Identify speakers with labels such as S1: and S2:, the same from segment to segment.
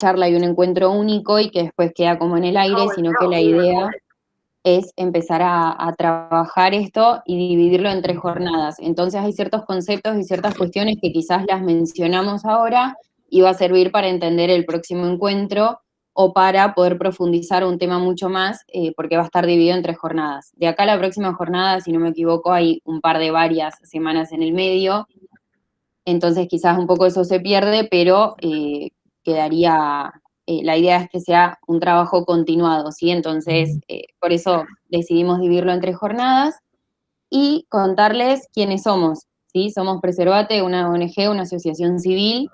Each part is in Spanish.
S1: charla y un encuentro único y que después queda como en el aire, sino que la idea es empezar a trabajar esto y dividirlo en 3 jornadas. Entonces hay ciertos conceptos y ciertas cuestiones que quizás las mencionamos ahora y va a servir para entender el próximo encuentro o para poder profundizar un tema mucho más, porque va a estar dividido en 3 jornadas. De acá a la próxima jornada, si no me equivoco, hay un par de varias semanas en el medio, entonces quizás un poco eso se pierde, pero quedaría, la idea es que sea un trabajo continuado, ¿sí? Entonces, por eso decidimos dividirlo en 3 jornadas y contarles quiénes somos, ¿sí? Somos Preservate, una ONG, una asociación civil,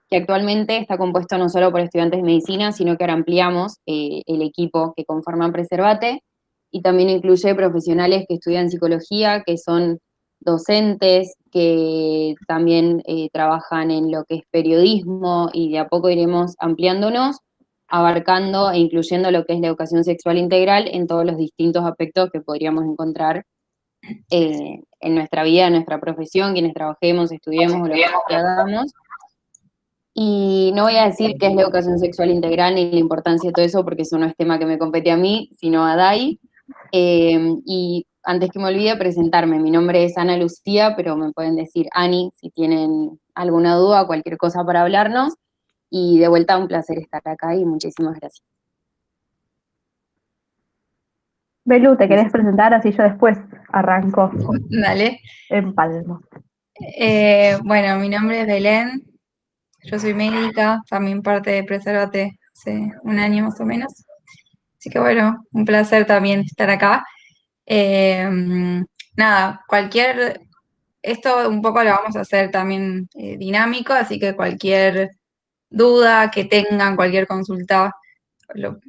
S1: que actualmente está compuesto no solo por estudiantes de medicina, sino que ahora ampliamos el equipo que conforman Preservate, y también incluye profesionales que estudian psicología, que son docentes, que también trabajan en lo que es periodismo, y de a poco iremos ampliándonos, abarcando e incluyendo lo que es la educación sexual integral en todos los distintos aspectos que podríamos encontrar en nuestra vida, en nuestra profesión, quienes trabajemos, estudiemos o lo que hagamos. Y no voy a decir qué es la educación sexual integral ni la importancia de todo eso, porque eso no es tema que me compete a mí, sino a Dai. Y antes que me olvide, presentarme. Mi nombre es Ana Lucía, pero me pueden decir Ani si tienen alguna duda o cualquier cosa para hablarnos. Y de vuelta, un placer estar acá y muchísimas gracias.
S2: Belu, ¿te
S1: No
S2: querés
S1: sé.
S2: presentar? Así yo después arranco,
S3: Dale.
S2: empalmo.
S3: Bueno, mi nombre es Belén, yo soy médica, también parte de Preservate hace un año más o menos. Así que bueno, un placer también estar acá. Eh, Nada, esto un poco lo vamos a hacer también dinámico, así que cualquier duda que tengan, cualquier consulta, lo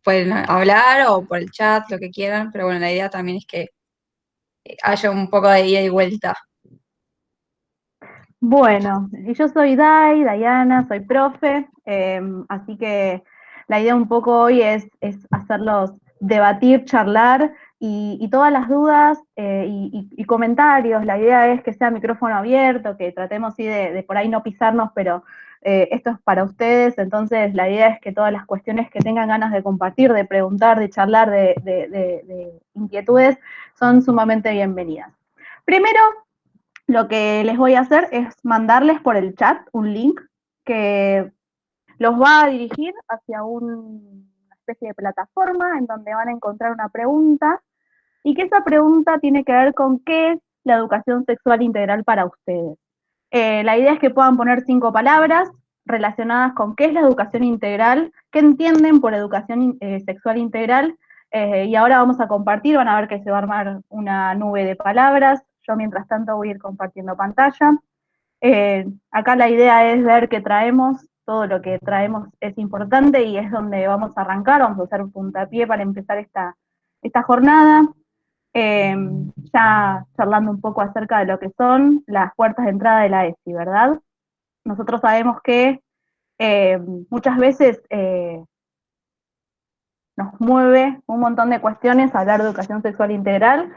S3: pueden hablar o por el chat, lo que quieran, pero bueno, la idea también es que haya un poco de ida y vuelta.
S2: Bueno, y yo soy Dayana, soy profe, así que la idea un poco hoy es hacerlos debatir, charlar y todas las dudas y comentarios. La idea es que sea micrófono abierto, que tratemos sí, de por ahí no pisarnos, pero esto es para ustedes, entonces la idea es que todas las cuestiones que tengan ganas de compartir, de preguntar, de charlar, de inquietudes, son sumamente bienvenidas. Primero, lo que les voy a hacer es mandarles por el chat un link que los va a dirigir hacia una especie de plataforma en donde van a encontrar una pregunta y que esa pregunta tiene que ver con qué es la educación sexual integral para ustedes. La idea es que puedan poner 5 palabras relacionadas con qué es la educación integral, qué entienden por educación sexual integral, y ahora vamos a compartir, van a ver que se va a armar una nube de palabras. Yo mientras tanto voy a ir compartiendo pantalla. Acá la idea es ver qué traemos, todo lo que traemos es importante y es donde vamos a arrancar, vamos a hacer un puntapié para empezar esta jornada. Eh, ya charlando un poco acerca de lo que son las puertas de entrada de la ESI, ¿verdad? Nosotros sabemos que eh, muchas veces nos mueve un montón de cuestiones hablar de educación sexual integral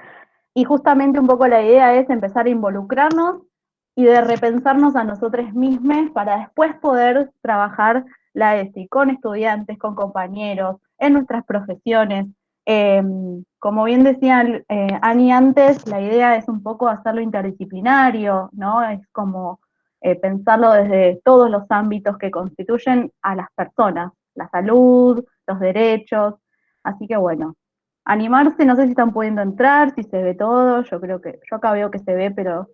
S2: y justamente un poco la idea es empezar a involucrarnos y de repensarnos a nosotros mismos para después poder trabajar la ESI con estudiantes, con compañeros, en nuestras profesiones. Como bien decía Ani antes, la idea es un poco hacerlo interdisciplinario, ¿no? Es como pensarlo desde todos los ámbitos que constituyen a las personas, la salud, los derechos. Así que bueno, animarse, no sé si están pudiendo entrar, si se ve todo, yo creo que, yo acá veo que se ve, pero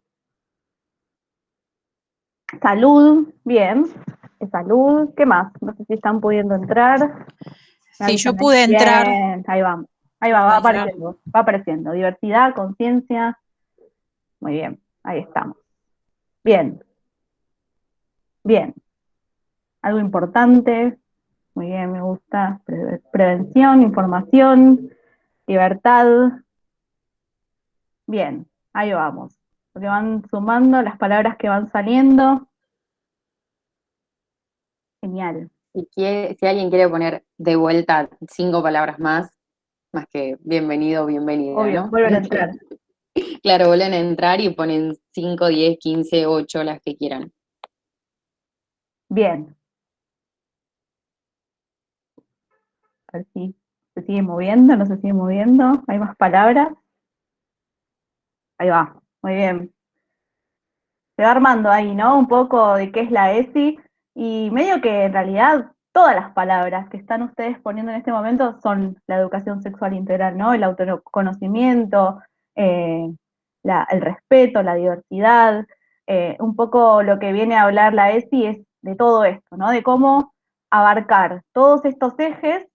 S2: salud, bien, salud, ¿qué más? No sé si están pudiendo entrar, me
S4: Sí, yo
S2: avisan ahí.
S4: pude entrar.
S2: Bien, ahí vamos, ahí va va apareciendo, diversidad, conciencia, muy bien, ahí estamos. Bien, bien, algo importante, muy bien, me gusta, prevención, información, libertad, bien, ahí vamos, porque van sumando las palabras que van saliendo. Genial.
S1: Si alguien quiere poner de vuelta 5 palabras más que bienvenido o bienvenida,
S2: Obvio,
S1: ¿no?
S2: vuelven a entrar.
S1: Claro, vuelven a entrar y ponen 5, 10, 15, 8, las que quieran.
S2: Bien. A ver si se sigue moviendo, no se sigue moviendo. ¿Hay más palabras? Ahí va, muy bien. Se va armando ahí, ¿no? Un poco de qué es la ESI y medio que en realidad todas las palabras que están ustedes poniendo en este momento son la educación sexual integral, ¿no? El autoconocimiento, eh, el respeto, la diversidad. Un poco lo que viene a hablar la ESI es de todo esto, ¿no? De cómo abarcar todos estos ejes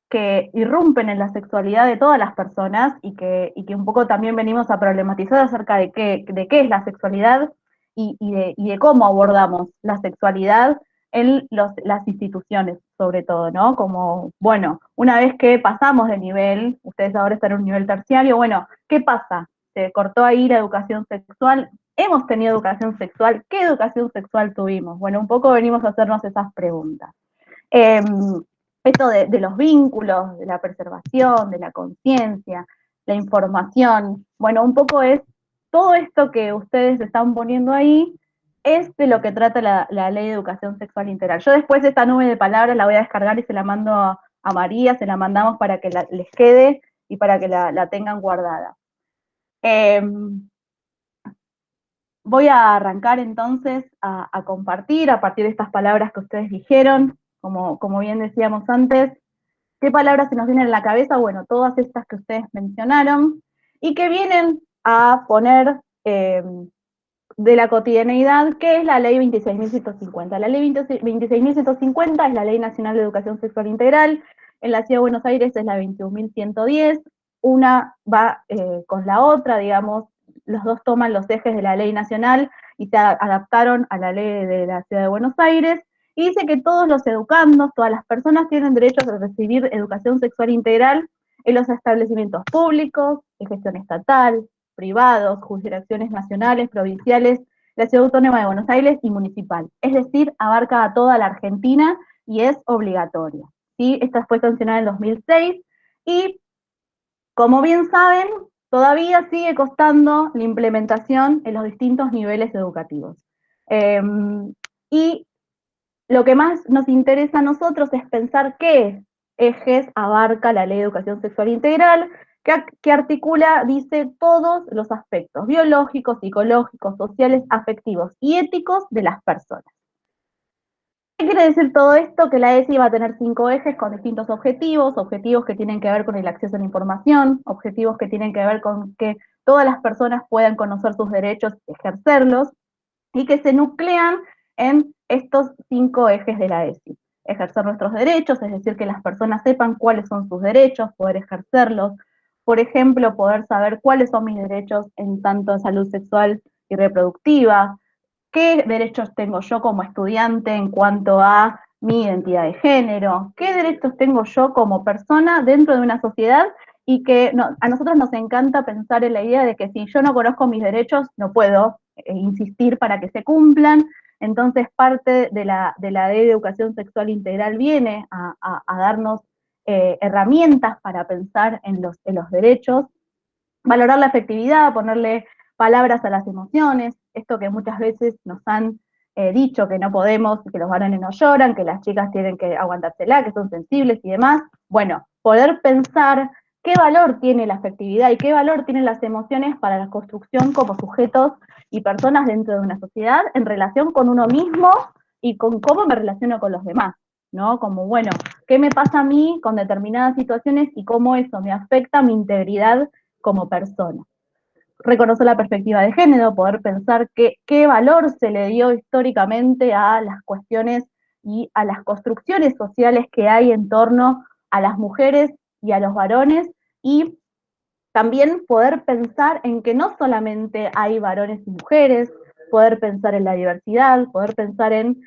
S2: que irrumpen en la sexualidad de todas las personas y que un poco también venimos a problematizar acerca de qué es la sexualidad y de cómo abordamos la sexualidad en las instituciones, sobre todo, ¿no? Como, bueno, una vez que pasamos de nivel, ustedes ahora están en un nivel terciario, bueno, ¿qué pasa? Se cortó ahí la educación sexual, hemos tenido educación sexual, ¿qué educación sexual tuvimos? Bueno, un poco venimos a hacernos esas preguntas. Eh, Esto de los vínculos, de la preservación, de la conciencia, la información, bueno, un poco es todo esto que ustedes están poniendo ahí, es de lo que trata la Ley de Educación Sexual Integral. Yo después esta nube de palabras la voy a descargar y se la mando a María, se la mandamos para que les quede y para que la tengan guardada. Voy a arrancar entonces a compartir a partir de estas palabras que ustedes dijeron, como bien decíamos antes. ¿Qué palabras se nos vienen a la cabeza? Bueno, todas estas que ustedes mencionaron y que vienen a poner de la cotidianeidad, ¿qué es la ley 26.150? La ley 26.150 es la Ley Nacional de Educación Sexual Integral, en la Ciudad de Buenos Aires es la 21.110, una va con la otra, digamos, los dos toman los ejes de la ley nacional y se adaptaron a la ley de la Ciudad de Buenos Aires, y dice que todos los educandos, todas las personas tienen derecho a recibir educación sexual integral en los establecimientos públicos, de gestión estatal, privados, jurisdicciones nacionales, provinciales, la Ciudad Autónoma de Buenos Aires y municipal. Es decir, abarca a toda la Argentina y es obligatoria. ¿Sí? Esta fue sancionada en 2006 y, como bien saben, todavía sigue costando la implementación en los distintos niveles educativos. Y lo que más nos interesa a nosotros es pensar qué ejes abarca la Ley de Educación Sexual Integral, que articula, dice, todos los aspectos biológicos, psicológicos, sociales, afectivos y éticos de las personas. ¿Qué quiere decir todo esto? Que la ESI va a tener 5 ejes con distintos objetivos, objetivos que tienen que ver con el acceso a la información, objetivos que tienen que ver con que todas las personas puedan conocer sus derechos y ejercerlos, y que se nuclean en estos 5 ejes de la ESI. Ejercer nuestros derechos, es decir, que las personas sepan cuáles son sus derechos, poder ejercerlos. Por ejemplo, poder saber cuáles son mis derechos en tanto en salud sexual y reproductiva, qué derechos tengo yo como estudiante en cuanto a mi identidad de género, qué derechos tengo yo como persona dentro de una sociedad, y que a nosotros nos encanta pensar en la idea de que si yo no conozco mis derechos, no puedo insistir para que se cumplan. Entonces, parte de la Ley de Educación Sexual Integral viene a darnos herramientas para pensar en los derechos, valorar la afectividad, ponerle palabras a las emociones, esto que muchas veces nos han dicho que no podemos, que los varones no lloran, que las chicas tienen que aguantársela, que son sensibles y demás. Bueno, poder pensar qué valor tiene la afectividad y qué valor tienen las emociones para la construcción como sujetos y personas dentro de una sociedad en relación con uno mismo y con cómo me relaciono con los demás, ¿no? Como, bueno, ¿qué me pasa a mí con determinadas situaciones y cómo eso me afecta a mi integridad como persona? Reconocer la perspectiva de género, poder pensar qué valor se le dio históricamente a las cuestiones y a las construcciones sociales que hay en torno a las mujeres y a los varones, y también poder pensar en que no solamente hay varones y mujeres, poder pensar en la diversidad, poder pensar en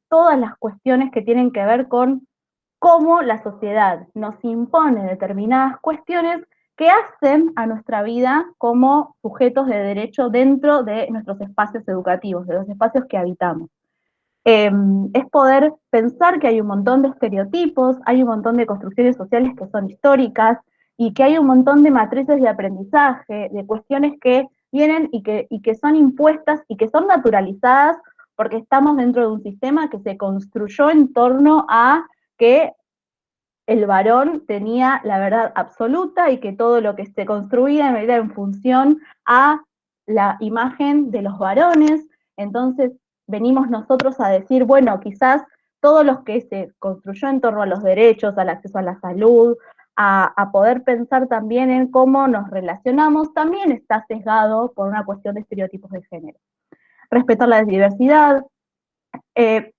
S2: todas las cuestiones que tienen que ver con cómo la sociedad nos impone determinadas cuestiones que hacen a nuestra vida como sujetos de derecho dentro de nuestros espacios educativos, de los espacios que habitamos. Es poder pensar que hay un montón de estereotipos, hay un montón de construcciones sociales que son históricas y que hay un montón de matrices de aprendizaje, de cuestiones que vienen y que son impuestas y que son naturalizadas porque estamos dentro de un sistema que se construyó en torno a que el varón tenía la verdad absoluta y que todo lo que se construía era en función a la imagen de los varones. Entonces venimos nosotros a decir, bueno, quizás todo lo que se construyó en torno a los derechos, al acceso a la salud, a poder pensar también en cómo nos relacionamos, también está sesgado por una cuestión de estereotipos de género. Respetar la diversidad,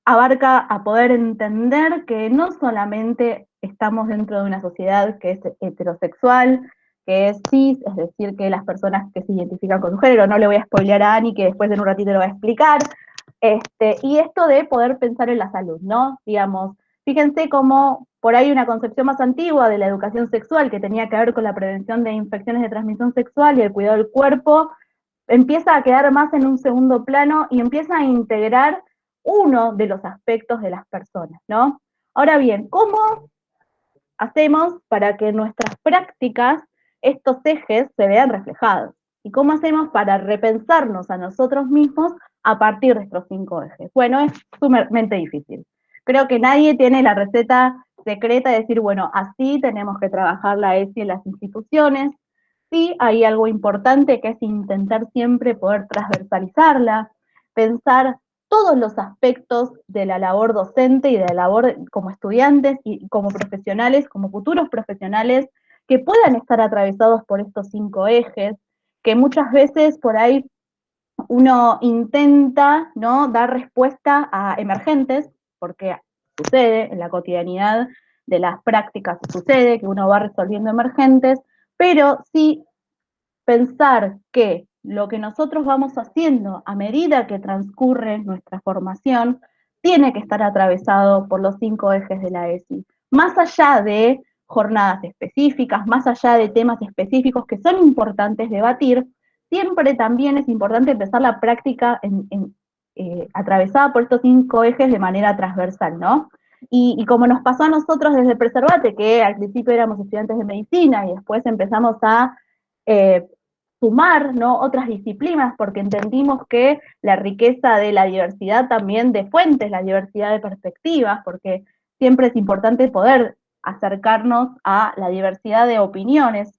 S2: abarca a poder entender que no solamente estamos dentro de una sociedad que es heterosexual, que es cis, es decir, que las personas que se identifican con su género, no le voy a spoilear a Ani, que después en un ratito lo va a explicar, y esto de poder pensar en la salud, ¿no? Digamos, fíjense cómo por ahí una concepción más antigua de la educación sexual que tenía que ver con la prevención de infecciones de transmisión sexual y el cuidado del cuerpo, empieza a quedar más en un segundo plano y empieza a integrar uno de los aspectos de las personas, ¿no? Ahora bien, ¿cómo hacemos para que en nuestras prácticas estos ejes se vean reflejados? ¿Y cómo hacemos para repensarnos a nosotros mismos a partir de estos 5 ejes? Bueno, es sumamente difícil. Creo que nadie tiene la receta secreta de decir, bueno, así tenemos que trabajar la ESI en las instituciones. Sí, hay algo importante que es intentar siempre poder transversalizarla, pensar todos los aspectos de la labor docente y de la labor como estudiantes y como profesionales, como futuros profesionales, que puedan estar atravesados por estos 5 ejes, que muchas veces por ahí uno intenta, ¿no?, dar respuesta a emergentes, porque sucede en la cotidianidad de las prácticas, sucede que uno va resolviendo emergentes, pero sí pensar que lo que nosotros vamos haciendo a medida que transcurre nuestra formación tiene que estar atravesado por los 5 ejes de la ESI. Más allá de jornadas específicas, más allá de temas específicos que son importantes debatir, siempre también es importante empezar la práctica atravesada por estos 5 ejes de manera transversal, ¿no? Y como nos pasó a nosotros desde Preservate, que al principio éramos estudiantes de medicina y después empezamos a eh, sumar, ¿no?, otras disciplinas, porque entendimos que la riqueza de la diversidad también de fuentes, la diversidad de perspectivas, porque siempre es importante poder acercarnos a la diversidad de opiniones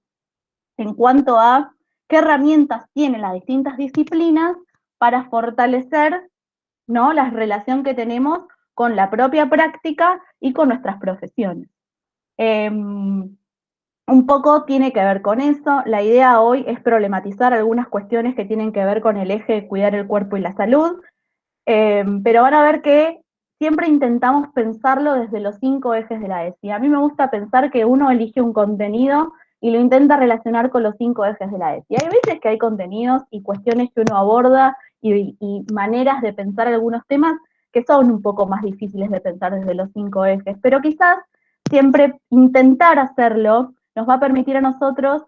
S2: en cuanto a qué herramientas tienen las distintas disciplinas para fortalecer, ¿no?, la relación que tenemos con la propia práctica y con nuestras profesiones. Un poco tiene que ver con eso. La idea hoy es problematizar algunas cuestiones que tienen que ver con el eje de cuidar el cuerpo y la salud, pero van a ver que siempre intentamos pensarlo desde los 5 ejes de la ESI. A mí me gusta pensar que uno elige un contenido y lo intenta relacionar con los 5 ejes de la ESI. Hay veces que hay contenidos y cuestiones que uno aborda y maneras de pensar algunos temas que son un poco más difíciles de pensar desde los 5 ejes, pero quizás siempre intentar hacerlo nos va a permitir a nosotros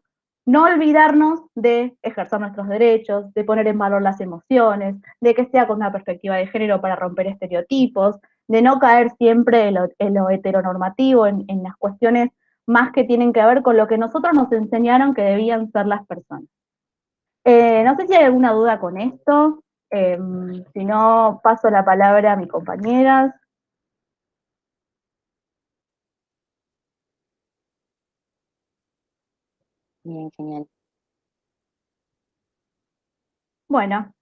S2: no olvidarnos de ejercer nuestros derechos, de poner en valor las emociones, de que sea con una perspectiva de género para romper estereotipos, de no caer siempre en lo heteronormativo, en las cuestiones más que tienen que ver con lo que nosotros nos enseñaron que debían ser las personas. No sé si hay alguna duda con esto, si no, paso la palabra a mis compañeras.
S1: Bien, genial.
S2: Bueno,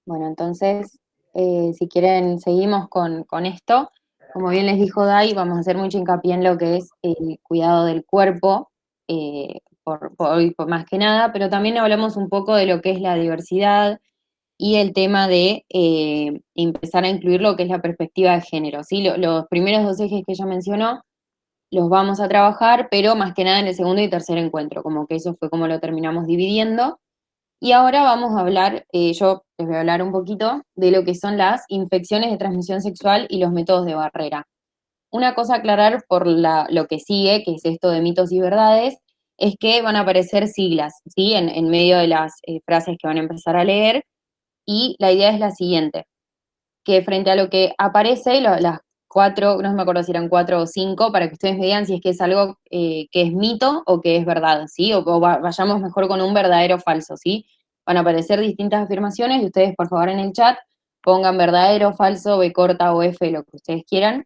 S1: Bueno, entonces, si quieren, seguimos con esto. Como bien les dijo Dai, vamos a hacer mucho hincapié en lo que es el cuidado del cuerpo, por hoy por más que nada, pero también hablamos un poco de lo que es la diversidad y el tema de empezar a incluir lo que es la perspectiva de género, ¿sí? Los primeros 2 ejes que ella mencionó los vamos a trabajar, pero más que nada en el segundo y tercer encuentro, como que eso fue como lo terminamos dividiendo. Y ahora vamos a hablar, yo les voy a hablar un poquito de lo que son las infecciones de transmisión sexual y los métodos de barrera. Una cosa a aclarar por lo que sigue, que es esto de mitos y verdades, es que van a aparecer siglas, ¿sí? En medio de las frases que van a empezar a leer, y la idea es la siguiente, que frente a lo que aparece, las 4, no me acuerdo si eran 4 o 5, para que ustedes me digan si es que es algo que es mito o que es verdad, ¿sí? O vayamos mejor con un verdadero o falso, ¿sí? Van a aparecer distintas afirmaciones y ustedes, por favor, en el chat pongan verdadero, falso, B corta o F, lo que ustedes quieran.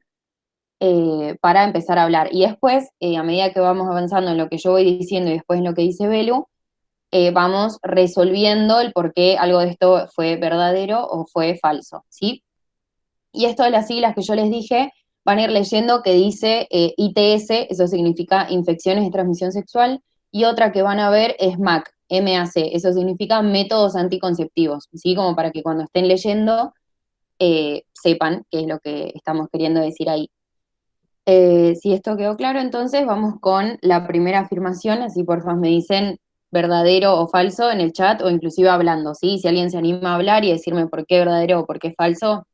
S1: para empezar a hablar. Y después, a medida que vamos avanzando en lo que yo voy diciendo y después en lo que dice Belu, vamos resolviendo el por qué algo de esto fue verdadero o fue falso, ¿sí? Y esto de las siglas que yo les dije, van a ir leyendo que dice ITS, eso significa infecciones de transmisión sexual, y otra que van a ver es MAC, MAC, eso significa métodos anticonceptivos, ¿sí? Como para que cuando estén leyendo sepan qué es lo que estamos queriendo decir ahí. Si esto quedó claro, entonces vamos con la primera afirmación, así por favor me dicen verdadero o falso en el chat o inclusive hablando, ¿sí? Si alguien se anima a hablar y decirme por qué verdadero o por qué falso,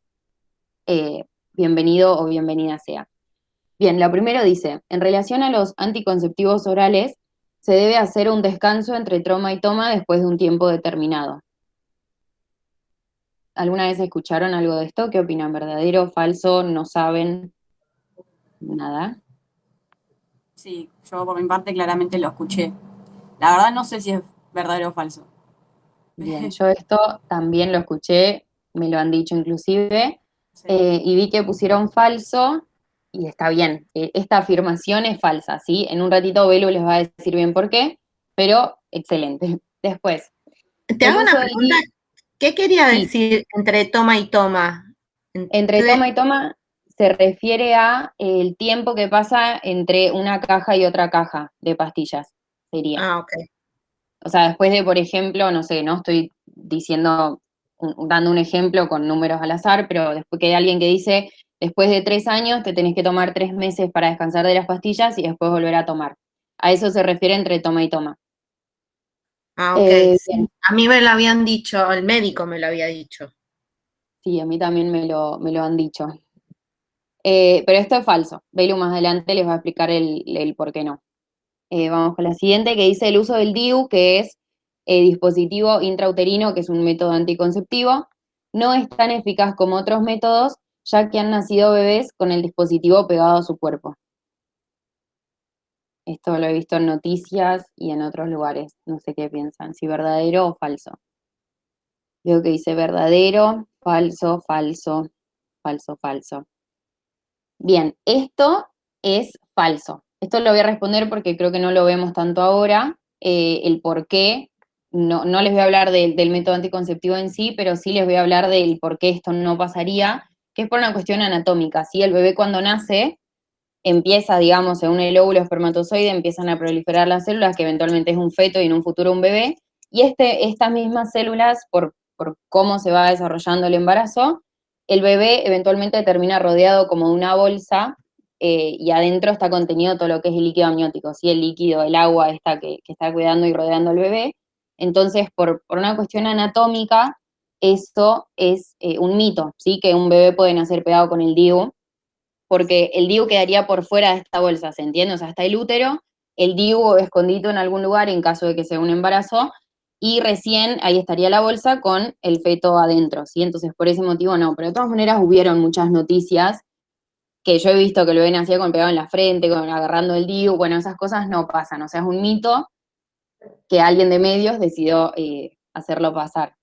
S1: bienvenido o bienvenida sea. Bien, lo primero dice, en relación a los anticonceptivos orales, se debe hacer un descanso entre toma y toma después de un tiempo determinado. ¿Alguna vez escucharon algo de esto? ¿Qué opinan? ¿Verdadero, falso? ¿No saben nada?
S4: Sí, yo por mi parte claramente lo escuché. La verdad no sé si es verdadero o falso.
S1: Bien, yo esto también lo escuché, me lo han dicho inclusive,
S4: Sí.
S1: y vi que pusieron falso, y está bien, esta afirmación es falsa, ¿sí? En un ratito Belu les va a decir bien por qué, pero excelente. Después,
S5: Te
S1: el
S5: hago una
S1: uso del
S5: pregunta. ¿Qué quería
S1: sí,
S5: decir entre toma y toma?
S1: entre toma y toma se refiere a el tiempo que pasa entre una caja y otra caja de pastillas, sería.
S5: Ah, ok.
S1: O sea, después de, por ejemplo, no sé, no estoy diciendo, dando un ejemplo con números al azar, pero después que hay alguien que dice, después de 3 años te tenés que tomar 3 meses para descansar de las pastillas y después volver a tomar. A eso se refiere entre toma y toma.
S5: Ah, ok.
S1: Bien,
S5: Sí. A mí me lo habían dicho, el médico me lo había dicho.
S1: sí, a mí también me lo han dicho. Pero esto es falso. Belu más adelante les va a explicar el por qué no. Vamos con la siguiente, que dice el uso del DIU, que es dispositivo intrauterino, que es un método anticonceptivo, no es tan eficaz como otros métodos, ya que han nacido bebés con el dispositivo pegado a su cuerpo. Esto lo he visto en noticias y en otros lugares. No sé qué piensan, si verdadero o falso. Veo que dice verdadero, falso, falso, falso, falso. Bien, esto es falso. Esto lo voy a responder porque creo que no lo vemos tanto ahora. El por qué, no les voy a hablar del método anticonceptivo en sí, pero sí les voy a hablar del por qué esto no pasaría, que es por una cuestión anatómica. ¿Sí? El bebé cuando nace empieza, digamos, según el óvulo espermatozoide, empiezan a proliferar las células, que eventualmente es un feto y en un futuro un bebé, y estas mismas células, por cómo se va desarrollando el embarazo, el bebé eventualmente termina rodeado como de una bolsa, y adentro está contenido todo lo que es el líquido amniótico, ¿sí? El líquido, el agua esta que está cuidando y rodeando al bebé. Entonces, por una cuestión anatómica, esto es un mito, ¿sí? Que un bebé puede nacer pegado con el DIU, porque el DIU quedaría por fuera de esta bolsa, ¿se entiende? O sea, está el útero, el DIU escondido en algún lugar en caso de que sea un embarazo, y recién ahí estaría la bolsa con el feto adentro, ¿sí? Entonces, por ese motivo no, pero de todas maneras hubieron muchas noticias que yo he visto que lo ven así con pegado en la frente, con agarrando el DIU, bueno, esas cosas no pasan, o sea, es un mito que alguien de medios decidió hacerlo pasar.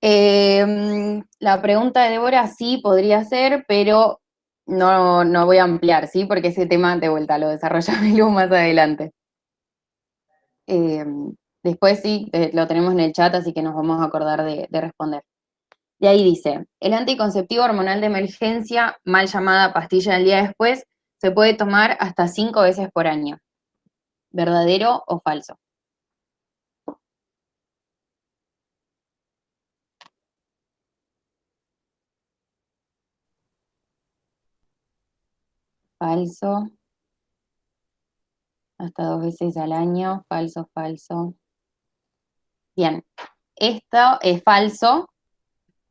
S1: La pregunta de Débora sí podría ser, pero no voy a ampliar, ¿sí? Porque ese tema de vuelta lo desarrolla Milu más adelante. Eh, Después sí, lo tenemos en el chat, así que nos vamos a acordar de responder. Y ahí dice, el anticonceptivo hormonal de emergencia, mal llamada pastilla del día después, se puede tomar hasta 5 veces por año. ¿Verdadero o falso? Falso. Hasta 2 veces al año. Falso, falso. Bien. Esto es falso.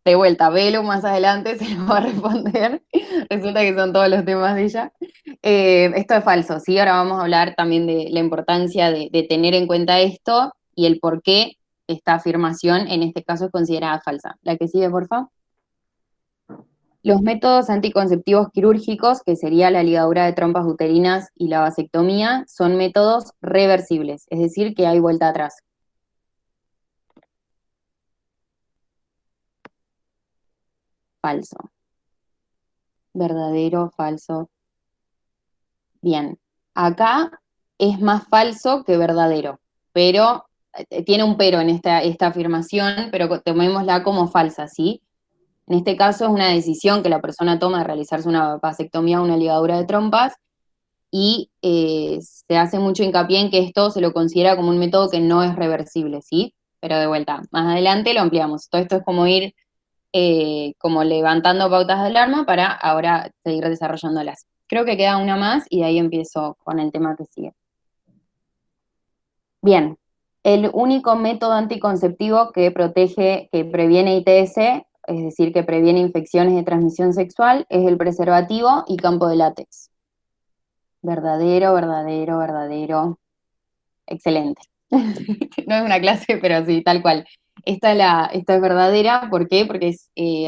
S1: De vuelta, Velo más adelante se lo va a responder. Resulta que son todos los temas de ella. Esto es falso, ¿sí? Ahora vamos a hablar también de la importancia de tener en cuenta esto y el por qué esta afirmación en este caso es considerada falsa. La que sigue, por favor. Los métodos anticonceptivos quirúrgicos, que sería la ligadura de trompas uterinas y la vasectomía, son métodos reversibles, es decir, que hay vuelta atrás. Falso. verdadero, falso. Bien, acá es más falso que verdadero, pero tiene un pero en esta afirmación, pero tomémosla como falsa, ¿sí? En este caso es una decisión que la persona toma de realizarse una vasectomía o una ligadura de trompas y se hace mucho hincapié en que esto se lo considera como un método que no es reversible, ¿sí? Pero de vuelta, más adelante lo ampliamos. Todo esto es como ir como levantando pautas de alarma para ahora seguir desarrollándolas. Creo que queda una más y de ahí empiezo con el tema que sigue. Bien, el único método anticonceptivo que protege, que previene ITS, es decir, que previene infecciones de transmisión sexual, es el preservativo y campo de látex. Verdadero, verdadero, verdadero. Excelente. No es una clase, pero sí, tal cual. Esta es verdadera, ¿por qué? Porque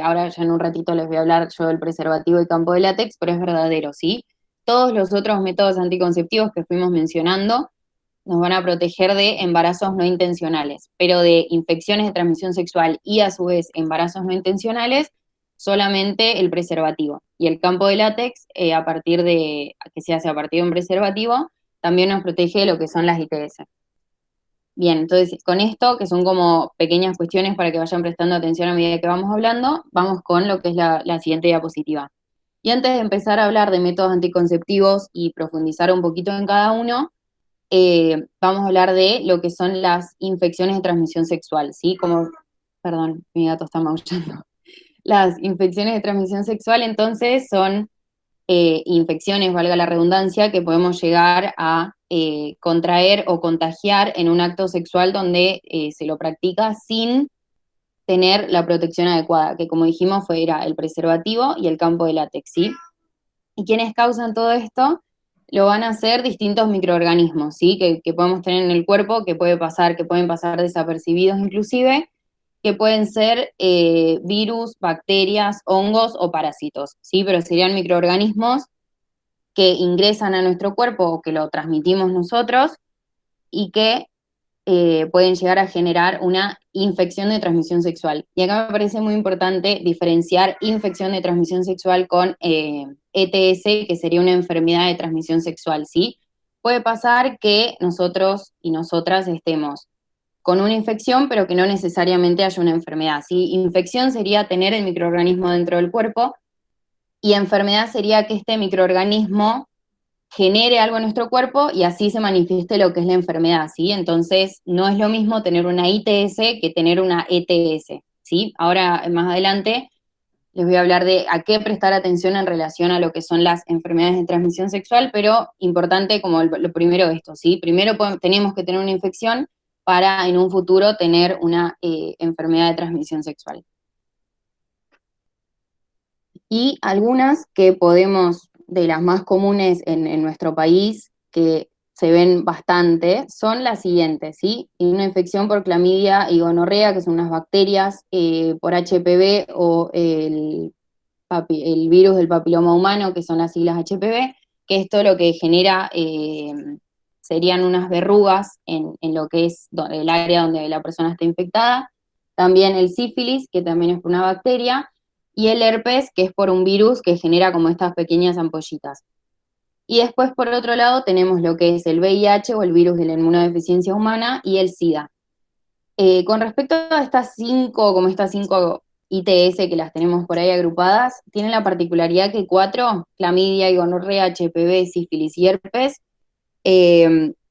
S1: ahora ya en un ratito les voy a hablar yo del preservativo y campo de látex, pero es verdadero, ¿sí? Todos los otros métodos anticonceptivos que fuimos mencionando nos van a proteger de embarazos no intencionales, pero de infecciones de transmisión sexual y a su vez embarazos no intencionales, solamente el preservativo. Y el campo de látex, que se hace a partir de un preservativo, también nos protege de lo que son las ITS. Bien, entonces con esto, que son como pequeñas cuestiones para que vayan prestando atención a medida que vamos hablando, vamos con lo que es la siguiente diapositiva. Y antes de empezar a hablar de métodos anticonceptivos y profundizar un poquito en cada uno, vamos a hablar de lo que son las infecciones de transmisión sexual, ¿sí? Perdón, mi gato está maullando. Las infecciones de transmisión sexual, entonces, son infecciones, valga la redundancia, que podemos llegar a contraer o contagiar en un acto sexual donde se lo practica sin tener la protección adecuada, que como dijimos era el preservativo y el campo de látex, ¿sí? ¿Y quiénes causan todo esto? Lo van a hacer distintos microorganismos, ¿sí? Que podemos tener en el cuerpo, que pueden pasar desapercibidos inclusive, que pueden ser virus, bacterias, hongos o parásitos, ¿sí? Pero serían microorganismos que ingresan a nuestro cuerpo o que lo transmitimos nosotros y que pueden llegar a generar una infección de transmisión sexual. Y acá me parece muy importante diferenciar infección de transmisión sexual con ETS, que sería una enfermedad de transmisión sexual, ¿sí? Puede pasar que nosotros y nosotras estemos con una infección, pero que no necesariamente haya una enfermedad, ¿sí? Infección sería tener el microorganismo dentro del cuerpo y enfermedad sería que este microorganismo genere algo en nuestro cuerpo y así se manifieste lo que es la enfermedad, ¿sí? Entonces, no es lo mismo tener una ITS que tener una ETS, ¿sí? Ahora, más adelante, les voy a hablar de a qué prestar atención en relación a lo que son las enfermedades de transmisión sexual, pero importante como lo primero esto, ¿sí? Primero tenemos que tener una infección para en un futuro tener una enfermedad de transmisión sexual. Y algunas que podemos, de las más comunes en nuestro país, que se ven bastante, son las siguientes, ¿sí? Una infección por clamidia y gonorrea, que son unas bacterias, por HPV o el virus del papiloma humano, que son las siglas HPV, que esto lo que genera serían unas verrugas en lo que es el área donde la persona está infectada. También el sífilis, que también es por una bacteria, y el herpes, que es por un virus que genera como estas pequeñas ampollitas. Y después, por otro lado, tenemos lo que es el VIH o el virus de la inmunodeficiencia humana y el SIDA. Con respecto a estas cinco ITS que las tenemos por ahí agrupadas, tienen la particularidad que 4, clamidia y gonorrea, HPV, sífilis y herpes,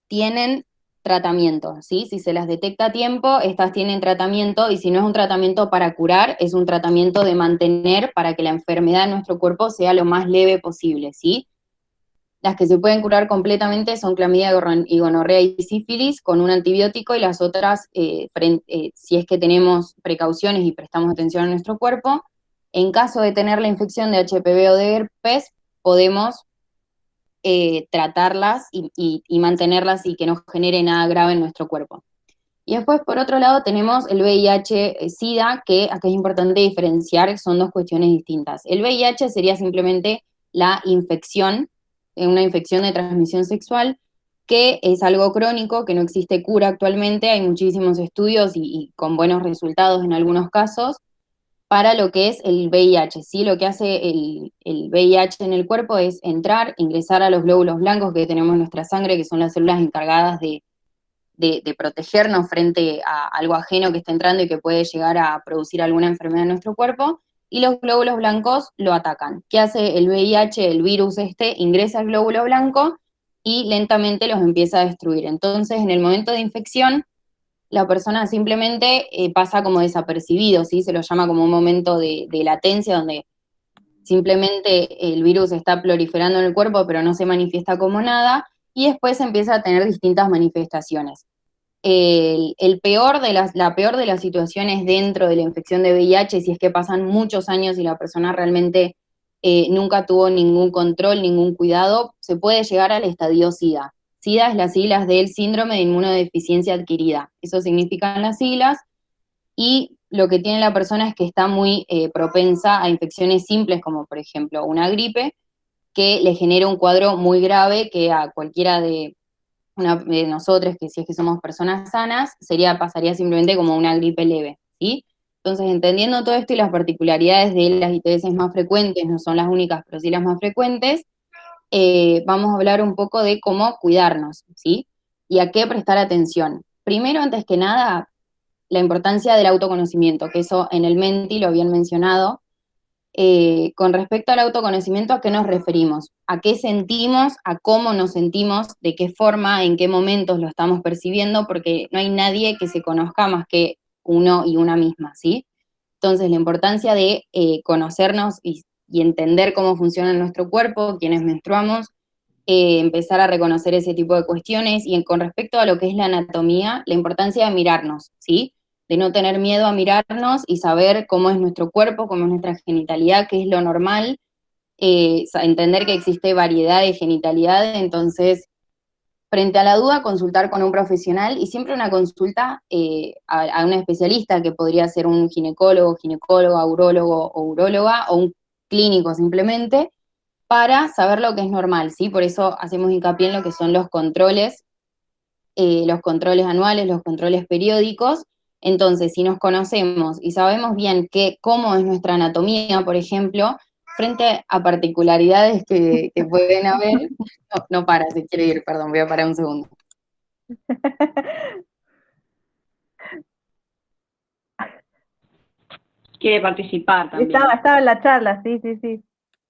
S1: tienen tratamiento, ¿sí? Si se las detecta a tiempo, estas tienen tratamiento, y si no es un tratamiento para curar, es un tratamiento de mantener para que la enfermedad en nuestro cuerpo sea lo más leve posible, ¿sí? Las que se pueden curar completamente son clamidia y gonorrea y sífilis con un antibiótico, y las otras, si es que tenemos precauciones y prestamos atención a nuestro cuerpo, en caso de tener la infección de HPV o de herpes, podemos tratarlas y mantenerlas y que no genere nada grave en nuestro cuerpo. Y después, por otro lado, tenemos el VIH-Sida, que acá es importante diferenciar, son dos cuestiones distintas. El VIH sería simplemente la infección, una infección de transmisión sexual, que es algo crónico, que no existe cura actualmente, hay muchísimos estudios y con buenos resultados en algunos casos, para lo que es el VIH, ¿sí? Lo que hace el VIH en el cuerpo es entrar, ingresar a los glóbulos blancos que tenemos en nuestra sangre, que son las células encargadas de protegernos frente a algo ajeno que está entrando y que puede llegar a producir alguna enfermedad en nuestro cuerpo, y los glóbulos blancos lo atacan. ¿Qué hace el VIH, el virus ingresa al glóbulo blanco y lentamente los empieza a destruir. Entonces, en el momento de infección, la persona simplemente pasa como desapercibido, ¿sí? Se lo llama como un momento de latencia, donde simplemente el virus está proliferando en el cuerpo, pero no se manifiesta como nada, y después empieza a tener distintas manifestaciones. La peor de las situaciones dentro de la infección de VIH, si es que pasan muchos años y la persona realmente nunca tuvo ningún control, ningún cuidado, se puede llegar al estadio SIDA. SIDA es las siglas del síndrome de inmunodeficiencia adquirida. Eso significan las siglas, y lo que tiene la persona es que está muy propensa a infecciones simples, como por ejemplo una gripe, que le genera un cuadro muy grave que a cualquiera de nosotros, que si es que somos personas sanas, pasaría simplemente como una gripe leve, ¿sí? Entonces, entendiendo todo esto y las particularidades de las ITS más frecuentes, no son las únicas, pero sí las más frecuentes, vamos a hablar un poco de cómo cuidarnos, ¿sí? Y a qué prestar atención. Primero, antes que nada, la importancia del autoconocimiento, que eso en el Menti lo habían mencionado. Con respecto al autoconocimiento, ¿a qué nos referimos? ¿A qué sentimos? ¿A cómo nos sentimos? ¿De qué forma? ¿En qué momentos lo estamos percibiendo? Porque no hay nadie que se conozca más que uno y una misma, ¿sí? Entonces, la importancia de conocernos y entender cómo funciona nuestro cuerpo, quienes menstruamos, empezar a reconocer ese tipo de cuestiones, y con respecto a lo que es la anatomía, la importancia de mirarnos, ¿sí? De no tener miedo a mirarnos y saber cómo es nuestro cuerpo, cómo es nuestra genitalidad, qué es lo normal, entender que existe variedad de genitalidad. Entonces, frente a la duda, consultar con un profesional, y siempre una consulta a un especialista, que podría ser un ginecólogo, ginecóloga, urólogo o uróloga, o un clínico simplemente, para saber lo que es normal, ¿sí? Por eso hacemos hincapié en lo que son los controles anuales, los controles periódicos. Entonces, si nos conocemos y sabemos bien cómo es nuestra anatomía, por ejemplo, frente a particularidades que pueden haber, no para, se quiere ir, perdón, voy a parar un segundo.
S4: Quiere participar también.
S2: Estaba en la charla, sí.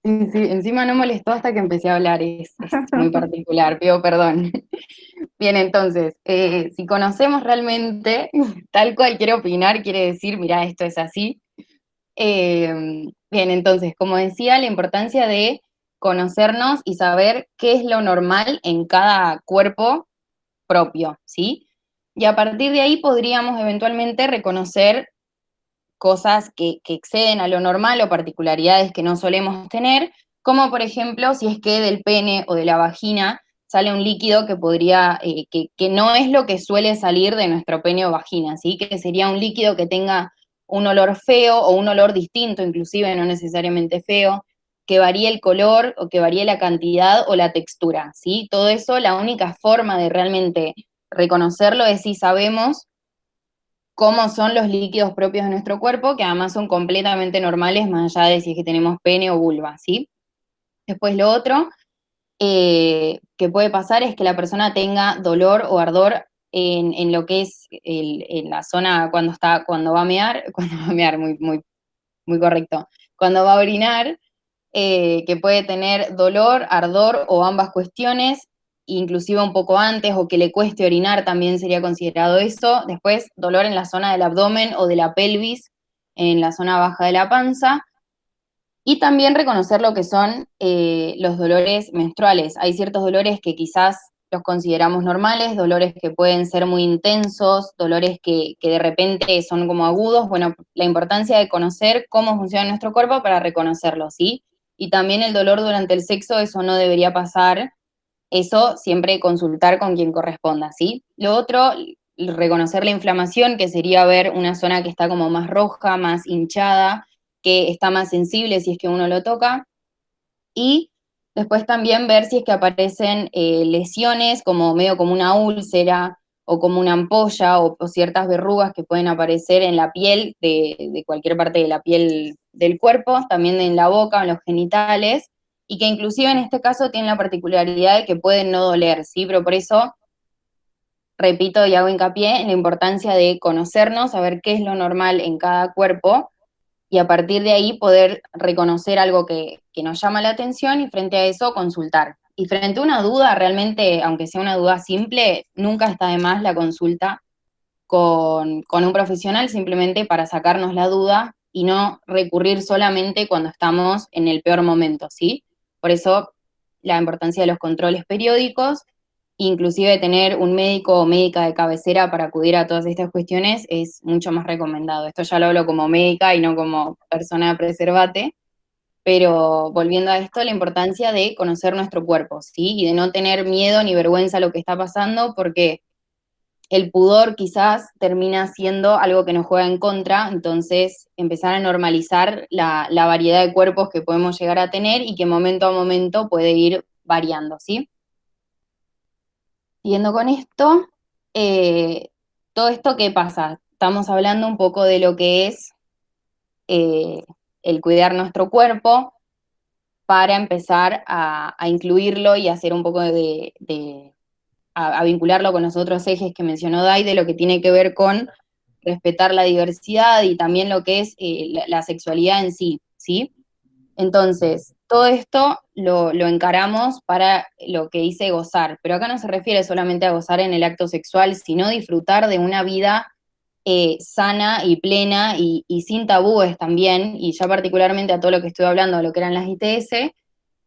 S1: Sí, encima no molestó hasta que empecé a hablar, es muy particular, pido perdón. Bien, entonces, si conocemos realmente, tal cual quiere opinar, quiere decir, mira, esto es así. Bien, entonces, como decía, la importancia de conocernos y saber qué es lo normal en cada cuerpo propio, ¿sí? Y a partir de ahí podríamos eventualmente reconocer cosas que exceden a lo normal o particularidades que no solemos tener, como por ejemplo si es que del pene o de la vagina sale un líquido que podría, que no es lo que suele salir de nuestro pene o vagina, ¿sí? Que sería un líquido que tenga un olor feo o un olor distinto, inclusive no necesariamente feo, que varíe el color o que varíe la cantidad o la textura, ¿sí? Todo eso, la única forma de realmente reconocerlo es si sabemos cómo son los líquidos propios de nuestro cuerpo, que además son completamente normales, más allá de si es que tenemos pene o vulva, ¿sí? Después lo otro que puede pasar es que la persona tenga dolor o ardor en lo que es en la zona cuando va a mear, muy correcto, cuando va a orinar, que puede tener dolor, ardor o ambas cuestiones, inclusive un poco antes, o que le cueste orinar, también sería considerado eso. Después, dolor en la zona del abdomen o de la pelvis, en la zona baja de la panza. Y también reconocer lo que son los dolores menstruales. Hay ciertos dolores que quizás los consideramos normales, dolores que pueden ser muy intensos, dolores que de repente son como agudos. Bueno, la importancia de conocer cómo funciona nuestro cuerpo para reconocerlo, ¿sí? Y también el dolor durante el sexo, eso no debería pasar. Eso siempre consultar con quien corresponda, ¿sí? Lo otro, reconocer la inflamación, que sería ver una zona que está como más roja, más hinchada, que está más sensible si es que uno lo toca. Y después también ver si es que aparecen lesiones, como medio como una úlcera, o como una ampolla, o ciertas verrugas que pueden aparecer en la piel, de cualquier parte de la piel del cuerpo, también en la boca, en los genitales, y que inclusive en este caso tienen la particularidad de que pueden no doler, ¿sí? Pero por eso repito y hago hincapié en la importancia de conocernos, saber qué es lo normal en cada cuerpo, y a partir de ahí poder reconocer algo que nos llama la atención y frente a eso consultar. Y frente a una duda, realmente, aunque sea una duda simple, nunca está de más la consulta con un profesional simplemente para sacarnos la duda y no recurrir solamente cuando estamos en el peor momento, ¿sí? Por eso la importancia de los controles periódicos, inclusive tener un médico o médica de cabecera para acudir a todas estas cuestiones es mucho más recomendado. Esto ya lo hablo como médica y no como persona de Preservate, pero volviendo a esto, la importancia de conocer nuestro cuerpo, ¿sí? Y de no tener miedo ni vergüenza a lo que está pasando, porque el pudor quizás termina siendo algo que nos juega en contra, entonces empezar a normalizar la variedad de cuerpos que podemos llegar a tener y que momento a momento puede ir variando, ¿sí? Siguiendo con esto, todo esto, ¿qué pasa? Estamos hablando un poco de lo que es el cuidar nuestro cuerpo para empezar a incluirlo y hacer un poco a vincularlo con los otros ejes que mencionó Dai, de lo que tiene que ver con respetar la diversidad y también lo que es la sexualidad en sí, ¿sí? Entonces, todo esto lo encaramos para lo que dice gozar, pero acá no se refiere solamente a gozar en el acto sexual, sino disfrutar de una vida sana y plena y sin tabúes también, y ya particularmente a todo lo que estoy hablando, de lo que eran las ITS,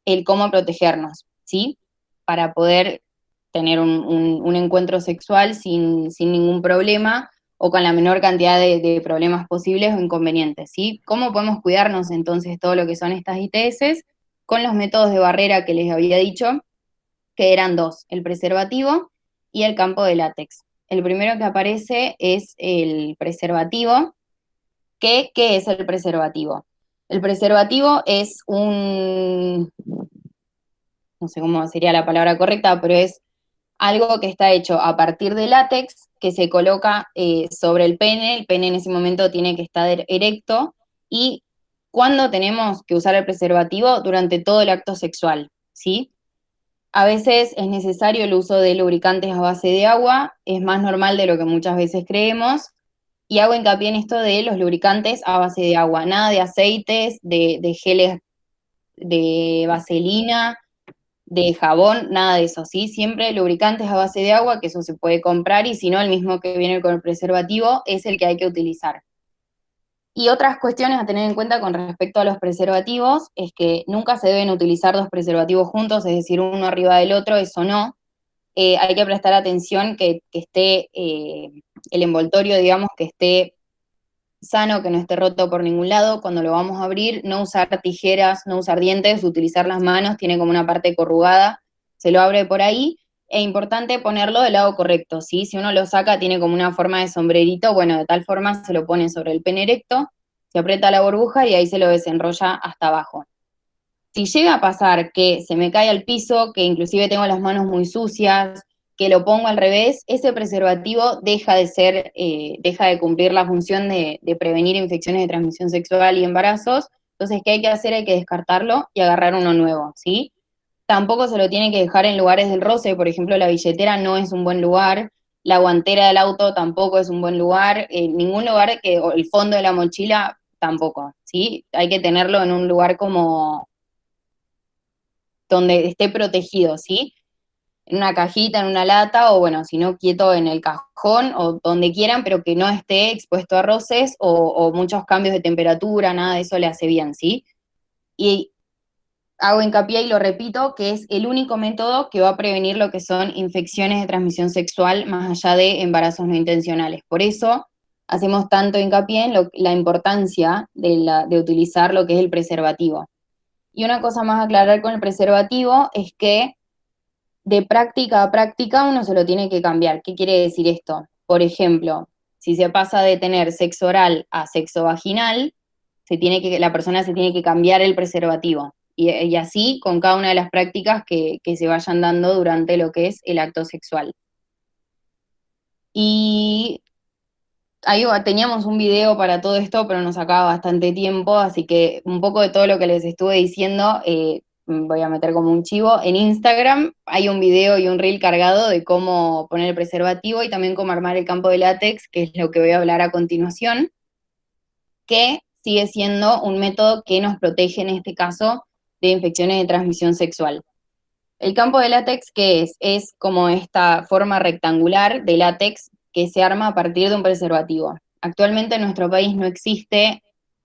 S1: el cómo protegernos, ¿sí? Para poder tener un encuentro sexual sin ningún problema o con la menor cantidad de problemas posibles o inconvenientes, ¿sí? ¿Cómo podemos cuidarnos entonces todo lo que son estas ITS? Con los métodos de barrera que les había dicho, que eran dos, el preservativo y el campo de látex. El primero que aparece es el preservativo. ¿Qué es el preservativo? El preservativo es no sé cómo sería la palabra correcta, pero es algo que está hecho a partir de látex, que se coloca sobre el pene en ese momento tiene que estar erecto, y cuando tenemos que usar el preservativo durante todo el acto sexual, ¿sí? A veces es necesario el uso de lubricantes a base de agua, es más normal de lo que muchas veces creemos, y hago hincapié en esto de los lubricantes a base de agua, nada de aceites, de geles de vaselina, de jabón, nada de eso, ¿sí? Siempre lubricantes a base de agua, que eso se puede comprar, y si no, el mismo que viene con el preservativo es el que hay que utilizar. Y otras cuestiones a tener en cuenta con respecto a los preservativos es que nunca se deben utilizar dos preservativos juntos, es decir, uno arriba del otro, eso no. Hay que prestar atención que esté el envoltorio, digamos, que esté sano, que no esté roto por ningún lado. Cuando lo vamos a abrir, no usar tijeras, no usar dientes, utilizar las manos, tiene como una parte corrugada, se lo abre por ahí. Es importante ponerlo del lado correcto, ¿sí? Si uno lo saca, tiene como una forma de sombrerito, bueno, de tal forma se lo pone sobre el pene erecto, se aprieta la burbuja y ahí se lo desenrolla hasta abajo. Si llega a pasar que se me cae al piso, que inclusive tengo las manos muy sucias, que lo pongo al revés, ese preservativo deja de cumplir la función de prevenir infecciones de transmisión sexual y embarazos. Entonces, ¿qué hay que hacer? Hay que descartarlo y agarrar uno nuevo, ¿sí? Tampoco se lo tiene que dejar en lugares del roce, por ejemplo, la billetera no es un buen lugar, la guantera del auto tampoco es un buen lugar, ningún lugar o el fondo de la mochila tampoco, ¿sí? Hay que tenerlo en un lugar como donde esté protegido, ¿sí? En una cajita, en una lata, o bueno, si no, quieto en el cajón, o donde quieran, pero que no esté expuesto a roces o muchos cambios de temperatura, nada de eso le hace bien, ¿sí? Y hago hincapié y lo repito, que es el único método que va a prevenir lo que son infecciones de transmisión sexual más allá de embarazos no intencionales. Por eso hacemos tanto hincapié en la importancia de utilizar lo que es el preservativo. Y una cosa más a aclarar con el preservativo es que de práctica a práctica uno se lo tiene que cambiar. ¿Qué quiere decir esto? Por ejemplo, si se pasa de tener sexo oral a sexo vaginal, la persona se tiene que cambiar el preservativo. Y así con cada una de las prácticas que se vayan dando durante lo que es el acto sexual. Y ahí teníamos un video para todo esto, pero nos sacaba bastante tiempo, así que un poco de todo lo que les estuve diciendo, voy a meter como un chivo. En Instagram hay un video y un reel cargado de cómo poner el preservativo y también cómo armar el campo de látex, que es lo que voy a hablar a continuación, que sigue siendo un método que nos protege en este caso de infecciones de transmisión sexual. El campo de látex, ¿qué es? Es como esta forma rectangular de látex que se arma a partir de un preservativo. Actualmente en nuestro país no existe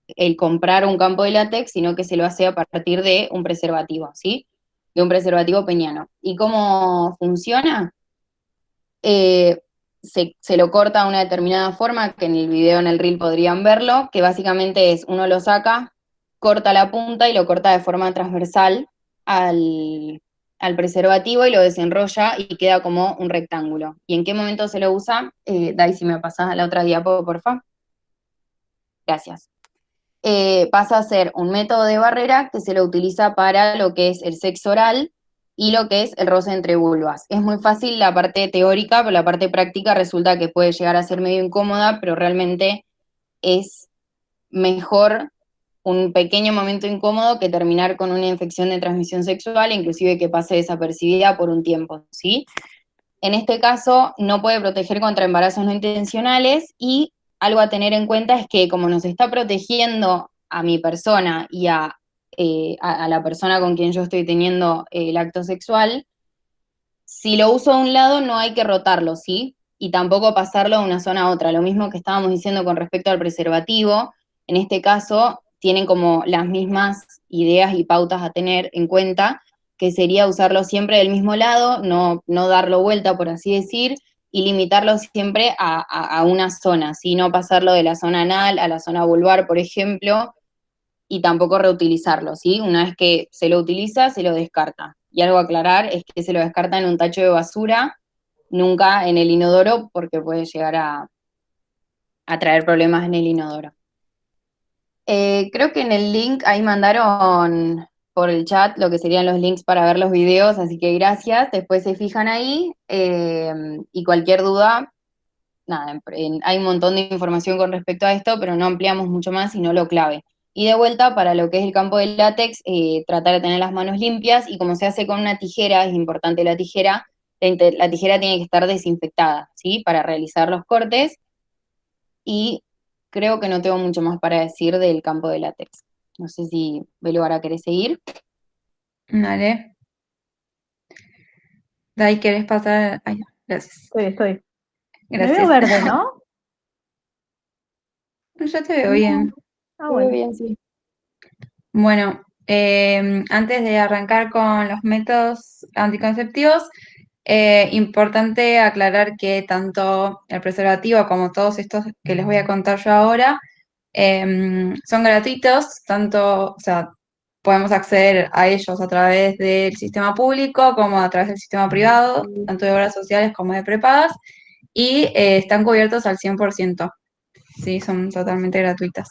S1: el comprar un campo de látex, sino que se lo hace a partir de un preservativo, ¿sí? De un preservativo peñano. ¿Y cómo funciona? Se lo corta de una determinada forma, que en el video, en el reel podrían verlo, que básicamente es, uno lo saca, corta la punta y lo corta de forma transversal al preservativo y lo desenrolla y queda como un rectángulo. ¿Y en qué momento se lo usa? Dai, si me pasás a la otra diapo, porfa. Gracias. Pasa a ser un método de barrera que se lo utiliza para lo que es el sexo oral y lo que es el roce entre vulvas. Es muy fácil la parte teórica, pero la parte práctica resulta que puede llegar a ser medio incómoda, pero realmente es mejor un pequeño momento incómodo que terminar con una infección de transmisión sexual, inclusive que pase desapercibida por un tiempo, ¿sí? En este caso, no puede proteger contra embarazos no intencionales y algo a tener en cuenta es que como nos está protegiendo a mi persona y a la persona con quien yo estoy teniendo el acto sexual, si lo uso a un lado no hay que rotarlo, ¿sí? Y tampoco pasarlo de una zona a otra. Lo mismo que estábamos diciendo con respecto al preservativo, en este caso tienen como las mismas ideas y pautas a tener en cuenta, que sería usarlo siempre del mismo lado, no darlo vuelta, por así decir, y limitarlo siempre a una zona, ¿sí? No pasarlo de la zona anal a la zona vulvar, por ejemplo, y tampoco reutilizarlo, ¿sí? Una vez que se lo utiliza, se lo descarta. Y algo a aclarar es que se lo descarta en un tacho de basura, nunca en el inodoro, porque puede llegar a traer problemas en el inodoro. Creo que en el link ahí mandaron por el chat lo que serían los links para ver los videos, así que gracias. Después se fijan ahí y cualquier duda, nada, hay un montón de información con respecto a esto, pero no ampliamos mucho más, sino lo clave. Y de vuelta, para lo que es el campo del látex, tratar de tener las manos limpias, y como se hace con una tijera, es importante la tijera, la tijera tiene que estar desinfectada, ¿sí? Para realizar los cortes, y creo que no tengo mucho más para decir del campo de látex. No sé si Belu ahora querés seguir.
S3: Dale. Dai, ¿querés pasar? Ay, gracias.
S2: Estoy. Me
S3: Gracias.
S2: veo verde, ¿no?
S3: Yo te veo bien.
S2: Ah, bueno.
S1: Muy bien, sí.
S3: Bueno, antes de arrancar con los métodos anticonceptivos, importante aclarar que tanto el preservativo como todos estos que les voy a contar yo ahora son gratuitos, o sea, podemos acceder a ellos a través del sistema público como a través del sistema privado, tanto de obras sociales como de prepagas, y están cubiertos al 100%, ¿sí? Son totalmente gratuitas.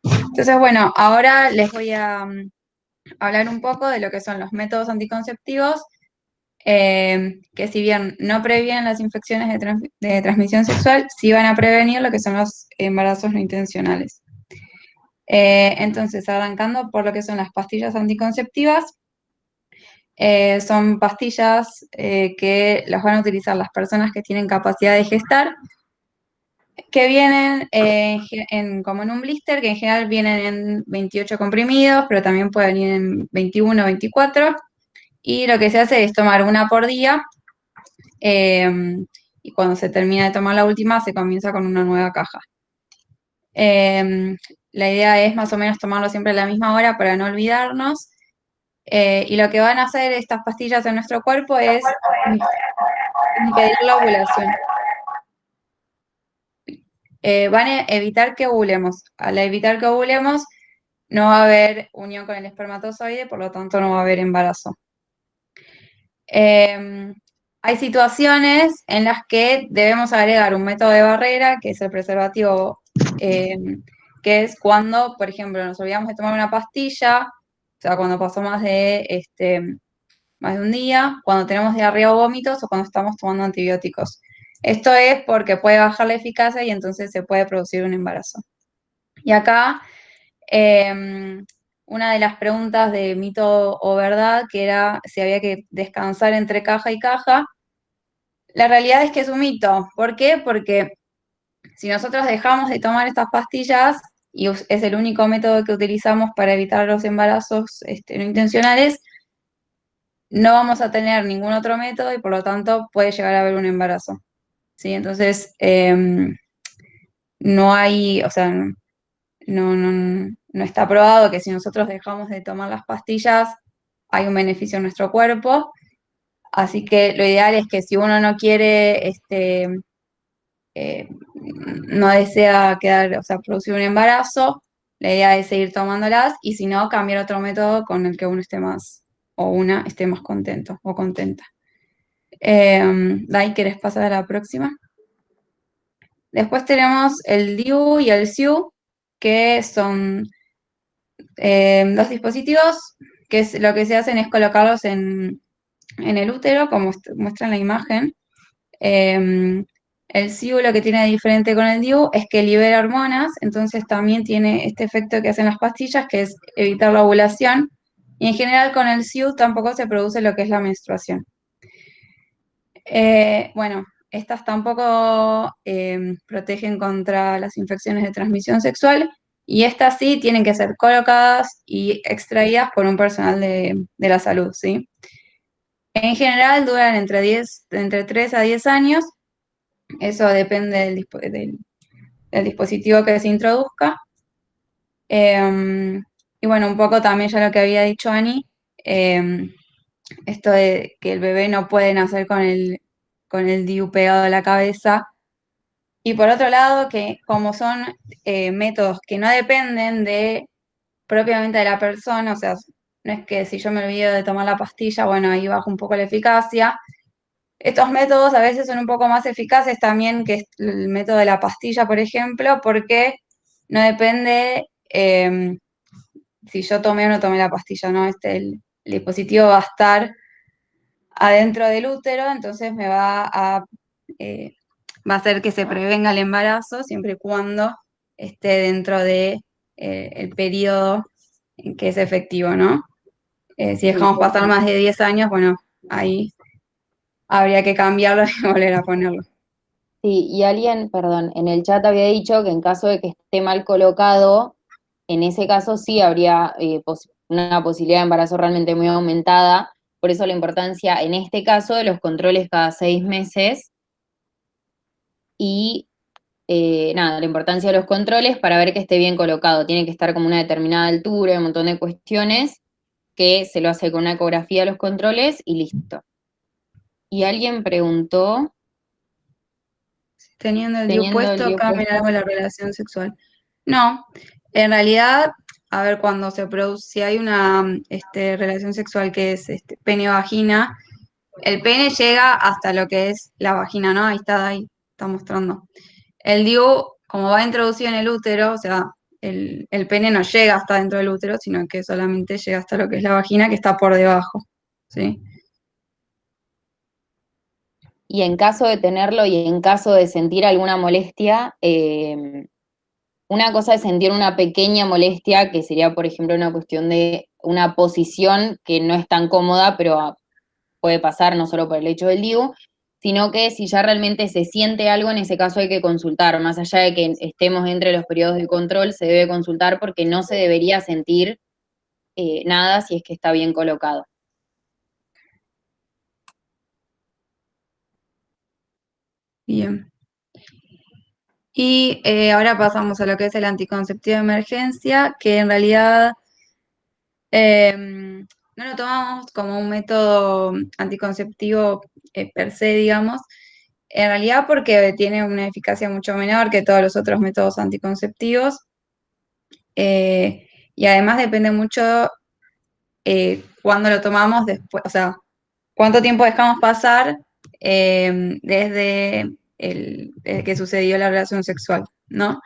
S3: Entonces, bueno, ahora les voy a hablar un poco de lo que son los métodos anticonceptivos, que si bien no previenen las infecciones de transmisión sexual, sí van a prevenir lo que son los embarazos no intencionales. Entonces, arrancando por lo que son las pastillas anticonceptivas, son pastillas que las van a utilizar las personas que tienen capacidad de gestar, que vienen como en un blister, que en general vienen en 28 comprimidos, pero también pueden ir en 21 o 24, y lo que se hace es tomar una por día, y cuando se termina de tomar la última, se comienza con una nueva caja. La idea es más o menos tomarlo siempre a la misma hora para no olvidarnos, y lo que van a hacer estas pastillas en nuestro cuerpo es impedir la ovulación. Van a evitar que ovulemos. Al evitar que ovulemos, no va a haber unión con el espermatozoide, por lo tanto no va a haber embarazo. Hay situaciones en las que debemos agregar un método de barrera, que es el preservativo, que es cuando, por ejemplo, nos olvidamos de tomar una pastilla, o sea, cuando pasó más de un día, cuando tenemos diarrea o vómitos, o cuando estamos tomando antibióticos. Esto es porque puede bajar la eficacia y entonces se puede producir un embarazo. Y acá, una de las preguntas de mito o verdad, que era si había que descansar entre caja y caja, la realidad es que es un mito. ¿Por qué? Porque si nosotros dejamos de tomar estas pastillas, y es el único método que utilizamos para evitar los embarazos no intencionales, no vamos a tener ningún otro método y por lo tanto puede llegar a haber un embarazo. ¿Sí? Entonces, no hay, o sea, no está probado que si nosotros dejamos de tomar las pastillas hay un beneficio en nuestro cuerpo. Así que lo ideal es que si uno no quiere, no desea quedar, o sea, producir un embarazo, la idea es seguir tomándolas y si no, cambiar otro método con el que uno esté más, o una esté más contento o contenta. Dai, ¿querés pasar a la próxima? Después tenemos el DIU y el SIU, que son dos dispositivos que lo que se hacen es colocarlos en el útero, como muestra en la imagen. El SIU lo que tiene de diferente con el DIU es que libera hormonas, entonces también tiene este efecto que hacen las pastillas, que es evitar la ovulación. Y en general con el SIU tampoco se produce lo que es la menstruación. Bueno, estas tampoco protegen contra las infecciones de transmisión sexual y estas sí tienen que ser colocadas y extraídas por un personal de la salud, ¿sí? En general duran entre 3 a 10 años, eso depende del dispositivo que se introduzca. Y bueno, un poco también ya lo que había dicho Ani, esto de que el bebé no puede nacer con el DIU pegado a la cabeza. Y por otro lado, que como son métodos que no dependen propiamente de la persona, o sea, no es que si yo me olvido de tomar la pastilla, bueno, ahí baja un poco la eficacia. Estos métodos a veces son un poco más eficaces también que el método de la pastilla, por ejemplo, porque no depende si yo tomé o no tomé la pastilla, ¿no? El dispositivo va a estar adentro del útero, entonces va a hacer que se prevenga el embarazo siempre y cuando esté dentro de el periodo en que es efectivo, ¿no? Si dejamos pasar más de 10 años, bueno, ahí habría que cambiarlo y volver a ponerlo.
S1: Sí, y alguien, perdón, en el chat había dicho que en caso de que esté mal colocado, en ese caso sí habría una posibilidad de embarazo realmente muy aumentada. Por eso la importancia, en este caso, de los controles cada 6 meses y nada, la importancia de los controles para ver que esté bien colocado. Tiene que estar como una determinada altura, un montón de cuestiones que se lo hace con una ecografía a los controles y listo. Y alguien preguntó,
S3: Teniendo el DIU puesto, cambia
S1: puesto.
S3: algo la relación sexual. No, en realidad, a ver, cuando se produce, si hay una relación sexual que es pene-vagina, el pene llega hasta lo que es la vagina, ¿no? Ahí está mostrando. El DIU, como va introducido en el útero, o sea, el pene no llega hasta dentro del útero, sino que solamente llega hasta lo que es la vagina, que está por debajo, ¿sí?
S1: Y en caso de tenerlo y en caso de sentir alguna molestia, una cosa es sentir una pequeña molestia, que sería, por ejemplo, una cuestión de una posición que no es tan cómoda, pero puede pasar no solo por el hecho del DIU, sino que si ya realmente se siente algo, en ese caso hay que consultar. Más allá de que estemos entre los periodos de control, se debe consultar porque no se debería sentir nada si es que está bien colocado.
S3: Bien. Y ahora pasamos a lo que es el anticonceptivo de emergencia, que en realidad no lo tomamos como un método anticonceptivo per se, digamos, en realidad porque tiene una eficacia mucho menor que todos los otros métodos anticonceptivos y además depende mucho cuándo lo tomamos después, o sea, cuánto tiempo dejamos pasar desde que sucedió la relación sexual, ¿no?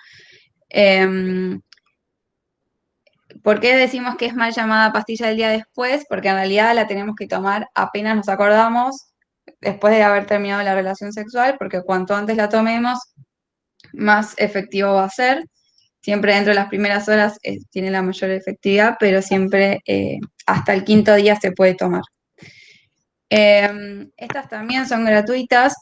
S3: ¿Por qué decimos que es mal llamada pastilla del día después? Porque en realidad la tenemos que tomar apenas nos acordamos después de haber terminado la relación sexual, porque cuanto antes la tomemos, más efectivo va a ser. Siempre dentro de las primeras horas tiene la mayor efectividad, pero siempre hasta el 5.º día se puede tomar. Estas también son gratuitas,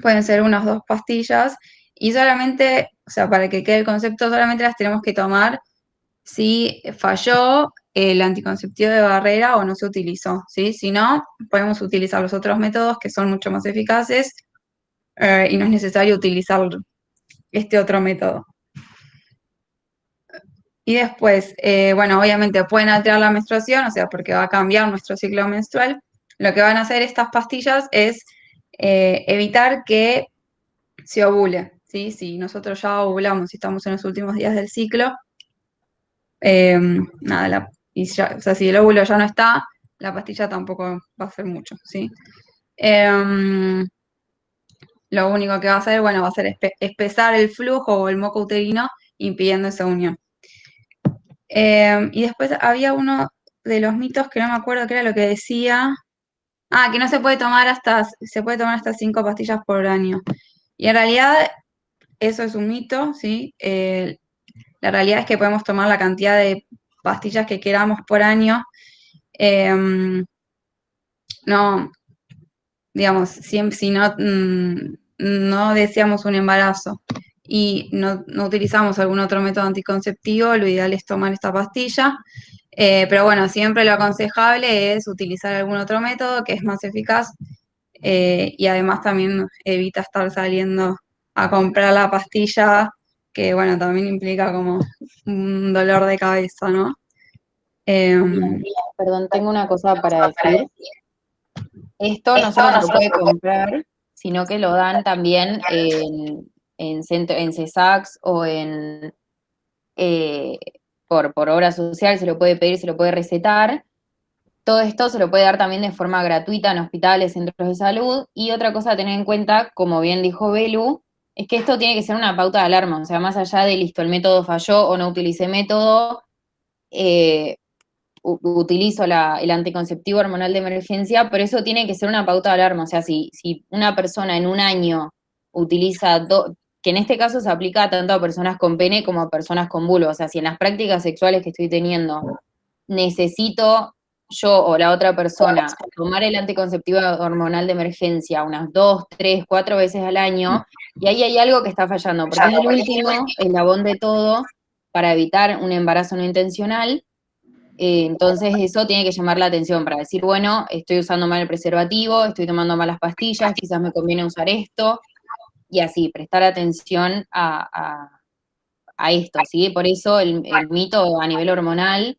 S3: pueden ser unas 2 pastillas, y solamente, o sea, para que quede el concepto, solamente las tenemos que tomar si falló el anticonceptivo de barrera o no se utilizó, ¿sí? Si no, podemos utilizar los otros métodos que son mucho más eficaces y no es necesario utilizar este otro método. Y después, bueno, obviamente pueden alterar la menstruación, o sea, porque va a cambiar nuestro ciclo menstrual. Lo que van a hacer estas pastillas es evitar que se ovule, ¿sí? Si nosotros ya ovulamos y estamos en los últimos días del ciclo, nada, o sea, si el óvulo ya no está, la pastilla tampoco va a hacer mucho, ¿sí? Lo único que va a hacer, bueno, va a ser espesar el flujo o el moco uterino, impidiendo esa unión. Y después había uno de los mitos que no me acuerdo qué era lo que decía. Que no se puede tomar se puede tomar hasta 5 pastillas por año. Y en realidad eso es un mito, ¿sí? La realidad es que podemos tomar la cantidad de pastillas que queramos por año. No, digamos, si no, no deseamos un embarazo y no utilizamos algún otro método anticonceptivo, lo ideal es tomar esta pastilla. Pero bueno, siempre lo aconsejable es utilizar algún otro método que es más eficaz y además también evita estar saliendo a comprar la pastilla, que bueno, también implica como un dolor de cabeza, ¿no?
S1: Perdón, tengo una cosa para decir. Esto no solo se lo puede comprar, sino que lo dan también en CESACS o por obra social, se lo puede pedir, se lo puede recetar. Todo esto se lo puede dar también de forma gratuita en hospitales, centros de salud. Y otra cosa a tener en cuenta, como bien dijo Belu, es que esto tiene que ser una pauta de alarma. O sea, más allá de listo, el método falló o no utilicé método, utilizo el anticonceptivo hormonal de emergencia, pero eso tiene que ser una pauta de alarma. O sea, si una persona en un año utiliza, que en este caso se aplica tanto a personas con pene como a personas con vulva. O sea, si en las prácticas sexuales que estoy teniendo necesito yo o la otra persona tomar el anticonceptivo hormonal de emergencia unas 2, 3, 4 veces al año, y ahí hay algo que está fallando, porque es el último eslabón de todo para evitar un embarazo no intencional. Entonces eso tiene que llamar la atención para decir, bueno, estoy usando mal el preservativo, estoy tomando malas pastillas, quizás me conviene usar esto, y así, prestar atención a esto, ¿sí? Por eso el mito a nivel hormonal,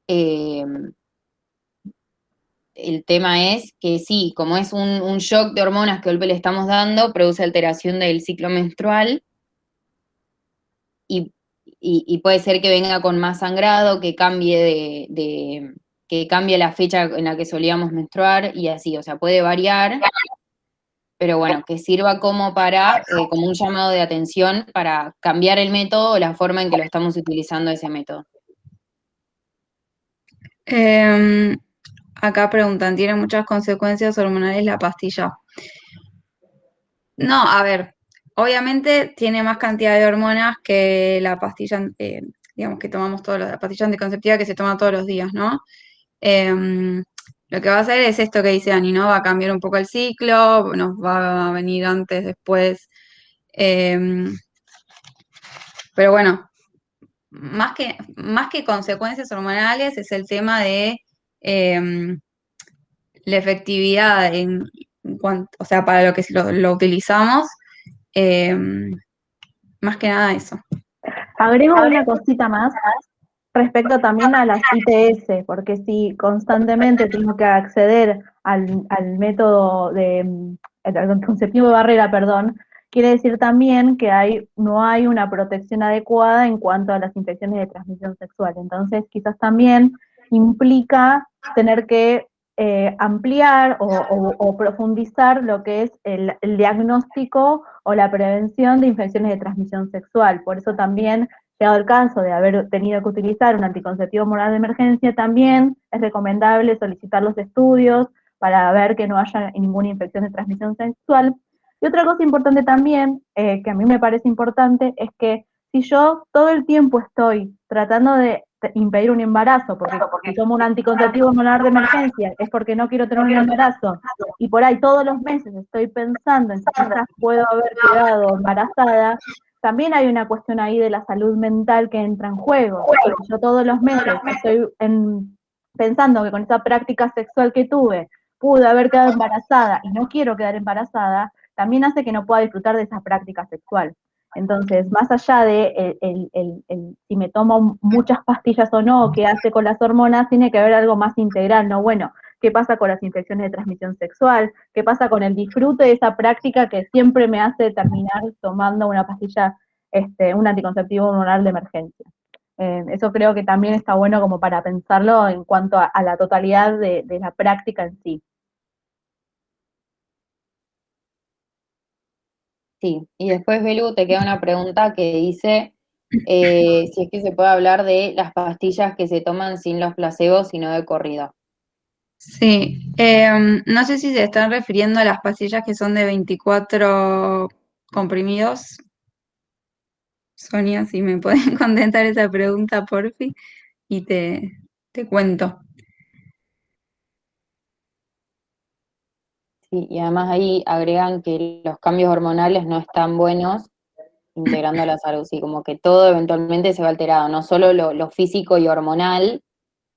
S1: eh, el tema es que sí, como es un shock de hormonas que de golpe le estamos dando, produce alteración del ciclo menstrual, y puede ser que venga con más sangrado, que cambie que cambie la fecha en la que solíamos menstruar y así, o sea, puede variar, pero bueno, que sirva como como un llamado de atención para cambiar el método o la forma en que lo estamos utilizando ese método.
S3: Acá preguntan, ¿tiene muchas consecuencias hormonales la pastilla? No, a ver, obviamente tiene más cantidad de hormonas que la pastilla, digamos, que tomamos la pastilla anticonceptiva que se toma todos los días, ¿no? Lo que va a hacer es esto que dice Ani, ¿no? Va a cambiar un poco el ciclo, nos va a venir antes, después. Pero bueno, más que consecuencias hormonales es el tema de la efectividad en cuanto, o sea, para lo que lo utilizamos, más que nada eso.
S2: Agrego una cosita más respecto también a las ITS, porque si constantemente tengo que acceder al método al anticonceptivo de barrera, perdón, quiere decir también que no hay una protección adecuada en cuanto a las infecciones de transmisión sexual. Entonces, quizás también implica tener que ampliar o profundizar lo que es el diagnóstico o la prevención de infecciones de transmisión sexual. Por eso también, llegado el caso de haber tenido que utilizar un anticonceptivo hormonal de emergencia, también es recomendable solicitar los estudios para ver que no haya ninguna infección de transmisión sexual. Y otra cosa importante también, que a mí me parece importante, es que si yo todo el tiempo estoy tratando de impedir un embarazo, porque si tomo un anticonceptivo hormonal de emergencia, es porque no quiero tener un embarazo, y por ahí todos los meses estoy pensando en si quizás puedo haber quedado embarazada, también hay una cuestión ahí de la salud mental que entra en juego. Si yo todos los meses estoy pensando que con esa práctica sexual que tuve pude haber quedado embarazada y no quiero quedar embarazada, también hace que no pueda disfrutar de esa práctica sexual. Entonces, más allá de si me tomo muchas pastillas o no, qué hace con las hormonas, tiene que haber algo más integral, ¿no? Bueno, ¿qué pasa con las infecciones de transmisión sexual? ¿Qué pasa con el disfrute de esa práctica que siempre me hace terminar tomando una pastilla, un anticonceptivo hormonal de emergencia? Eso creo que también está bueno como para pensarlo en cuanto a la totalidad de la práctica en sí.
S1: Sí, y después, Belu, te queda una pregunta que dice si es que se puede hablar de las pastillas que se toman sin los placebos, sino de corrido.
S3: Sí, no sé si se están refiriendo a las pastillas que son de 24 comprimidos. Sonia, si me pueden contestar esa pregunta, porfi, y te cuento.
S1: Sí, y además ahí agregan que los cambios hormonales no están buenos integrando a la salud, sí, como que todo eventualmente se va alterado, no solo lo físico y hormonal,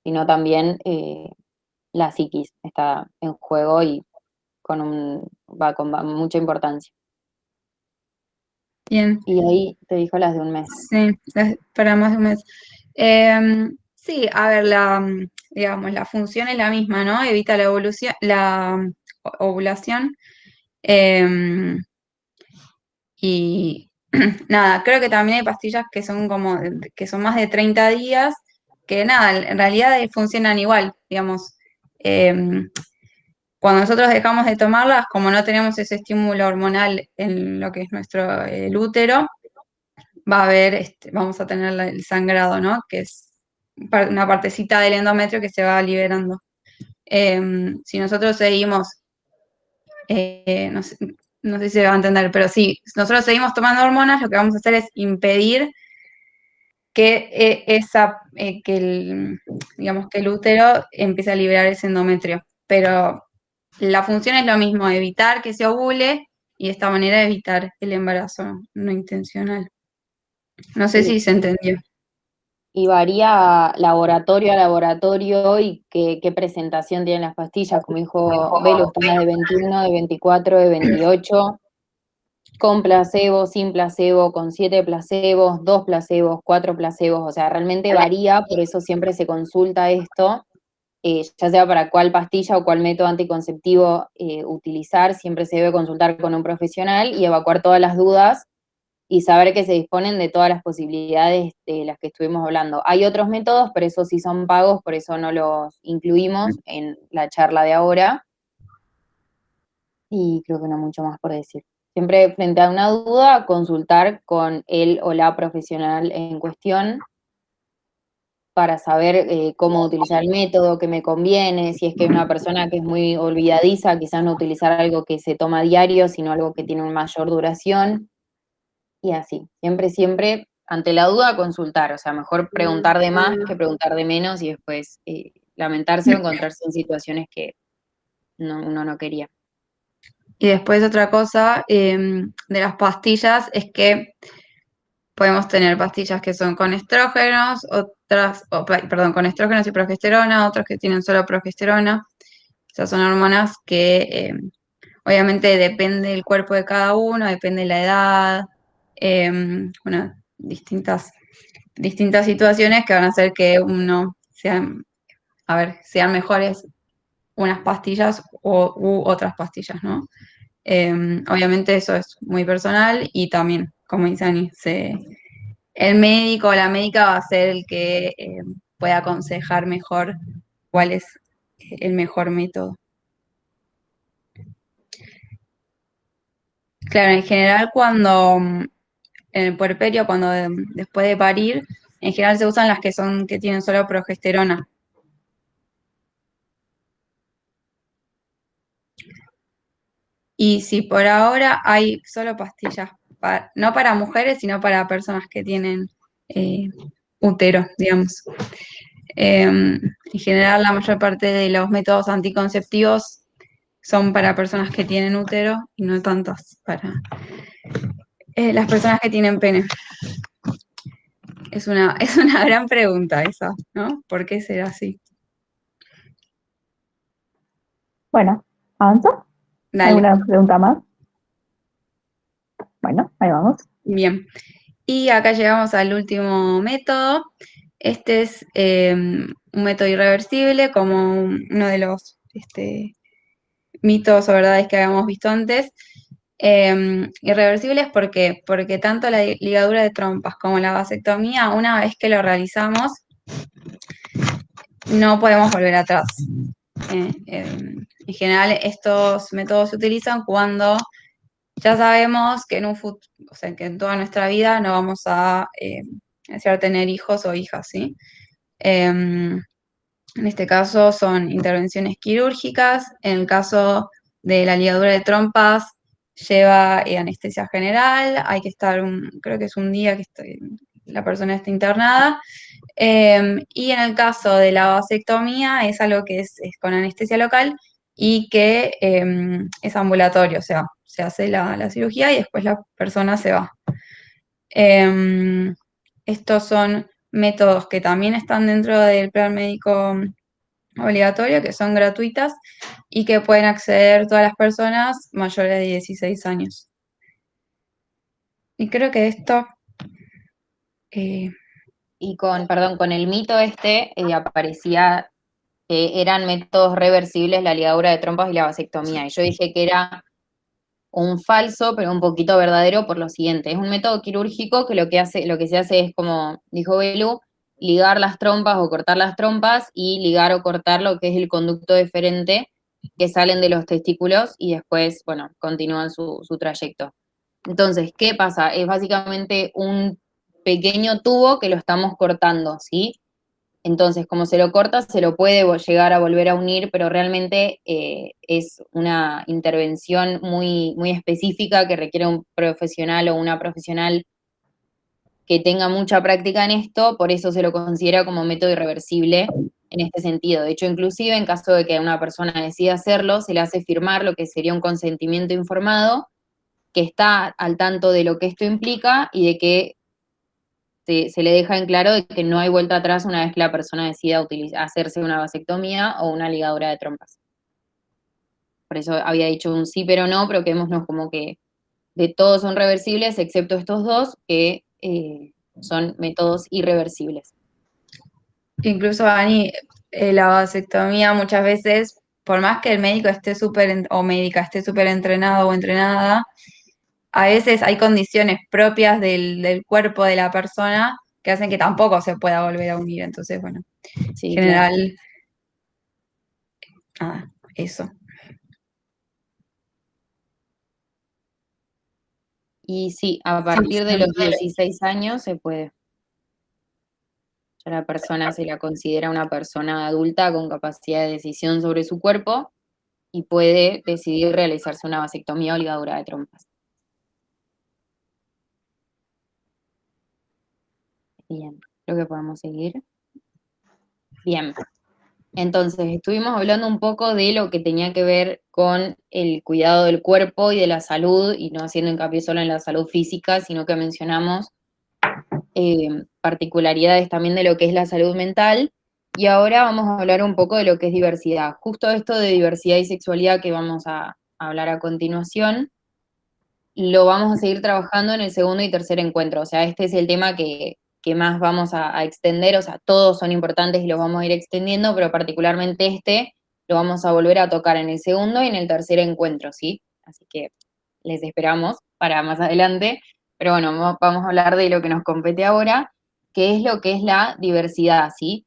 S1: sino también la psiquis está en juego y va con mucha importancia.
S3: Bien,
S1: Y ahí te dijo las de un mes.
S3: sí, para más de un mes. Sí, a ver, digamos, la función es la misma, ¿no? Evita la evolución, ovulación. em, y nada, creo que también hay pastillas que son que son más de 30 días, que nada, en realidad funcionan igual, digamos. Em, Cuando nosotros dejamos de tomarlas, como no tenemos ese estímulo hormonal en lo que es nuestro el útero, va a haber, vamos a tener el sangrado, ¿no? Que es una partecita del endometrio que se va liberando. Si nosotros seguimos, no sé si se va a entender, pero sí, si nosotros seguimos tomando hormonas, lo que vamos a hacer es impedir que digamos que el útero empiece a liberar ese endometrio. Pero la función es lo mismo, evitar que se ovule y de esta manera evitar el embarazo no intencional. No sé
S1: Sí.
S3: si se entendió.
S1: Y varía laboratorio a laboratorio y qué presentación tienen las pastillas, como dijo Belu, están las de 21, de 24, de 28, con placebo, sin placebo, con 7 placebos, 2 placebos, 4 placebos, o sea, realmente varía, por eso siempre se consulta esto, ya sea para cuál pastilla o cuál método anticonceptivo utilizar, siempre se debe consultar con un profesional y evacuar todas las dudas y saber que se disponen de todas las posibilidades de las que estuvimos hablando. Hay otros métodos, pero esos sí son pagos, por eso no los incluimos en la charla de ahora. Y creo que no mucho más por decir. Siempre frente a una duda, consultar con él o la profesional en cuestión para saber cómo utilizar el método, qué me conviene, si es que es una persona que es muy olvidadiza, quizás no utilizar algo que se toma a diario, sino algo que tiene una mayor duración. Y así, siempre, ante la duda, consultar, o sea, mejor preguntar de más que preguntar de menos y después lamentarse o encontrarse en situaciones que uno no quería.
S3: Y después otra cosa de las pastillas es que podemos tener pastillas que son con estrógenos, perdón, con estrógenos y progesterona, otros que tienen solo progesterona. Esas son hormonas que obviamente depende del cuerpo de cada uno, depende de la edad, bueno, distintas situaciones que van a hacer que sean mejores unas pastillas u otras pastillas, ¿no? Obviamente eso es muy personal y también, como dice Ani, el médico o la médica va a ser el que pueda aconsejar mejor cuál es el mejor método. Claro, en general en el puerperio, después de parir, en general se usan las que tienen solo progesterona. Y si por ahora hay solo pastillas, no para mujeres, sino para personas que tienen útero, digamos. En general, la mayor parte de los métodos anticonceptivos son para personas que tienen útero y no tantas para las personas que tienen pene. Es una gran pregunta esa, ¿no? ¿Por qué será así?
S2: Bueno, ¿avanzo?
S3: Dale,
S2: ¿Alguna pregunta más? Bueno, ahí vamos.
S3: bien. Y acá llegamos al último método. Este es un método irreversible, como uno de los mitos o verdades que habíamos visto antes. Irreversibles porque tanto la ligadura de trompas como la vasectomía, una vez que lo realizamos, no podemos volver atrás. En general, estos métodos se utilizan cuando ya sabemos que o sea, que en toda nuestra vida no vamos a desear tener hijos o hijas, ¿sí? En este caso son intervenciones quirúrgicas. En el caso de la ligadura de trompas, lleva anestesia general. Hay que estar, creo que es un día que la persona está internada. Y en el caso de la vasectomía, es algo que es con anestesia local y que es ambulatorio, o sea, se hace la cirugía y después la persona se va. Estos son métodos que también están dentro del plan médico obligatorio, que son gratuitas y que pueden acceder todas las personas mayores de 16 años. Y creo que esto...
S1: Y con el mito aparecía que eran métodos reversibles la ligadura de trompas y la vasectomía. Y yo dije que era un falso, pero un poquito verdadero por lo siguiente. Es un método quirúrgico que lo que se hace es, como dijo Belu, ligar las trompas o cortar las trompas y ligar o cortar lo que es el conducto deferente que salen de los testículos y después, bueno, continúan su trayecto. Entonces, ¿qué pasa? Es básicamente un pequeño tubo que lo estamos cortando, ¿sí? Entonces, como se lo corta, se lo puede llegar a volver a unir, pero realmente es una intervención muy, muy específica que requiere un profesional o una profesional que tenga mucha práctica en esto, por eso se lo considera como método irreversible en este sentido. De hecho, inclusive en caso de que una persona decida hacerlo, se le hace firmar lo que sería un consentimiento informado, que está al tanto de lo que esto implica y de que se le deja en claro de que no hay vuelta atrás una vez que la persona decida hacerse una vasectomía o una ligadura de trompas. Por eso había dicho un sí pero no, pero quedémonos como que de todos son reversibles excepto estos dos que son métodos irreversibles.
S3: Incluso, Dani, la vasectomía muchas veces, por más que el médico esté o médica esté súper entrenado o entrenada, a veces hay condiciones propias del cuerpo de la persona que hacen que tampoco se pueda volver a unir. Entonces, bueno,
S1: Sí,
S3: en general,
S1: claro.
S3: nada, eso.
S1: Y sí, a partir de los 16 años se puede. Ya la persona se la considera una persona adulta con capacidad de decisión sobre su cuerpo y puede decidir realizarse una vasectomía o ligadura de trompas. Bien, creo que podemos seguir. Bien, entonces estuvimos hablando un poco de lo que tenía que ver con el cuidado del cuerpo y de la salud, y no haciendo hincapié solo en la salud física, sino que mencionamos particularidades también de lo que es la salud mental, y ahora vamos a hablar un poco de lo que es diversidad. Justo esto de diversidad y sexualidad que vamos a hablar a continuación, lo vamos a seguir trabajando en el segundo y tercer encuentro, o sea, este es el tema que más vamos a extender, o sea, todos son importantes y los vamos a ir extendiendo, pero particularmente este lo vamos a volver a tocar en el segundo y en el tercer encuentro, ¿sí? Así que les esperamos para más adelante, pero bueno, vamos a hablar de lo que nos compete ahora, que es lo que es la diversidad, ¿sí?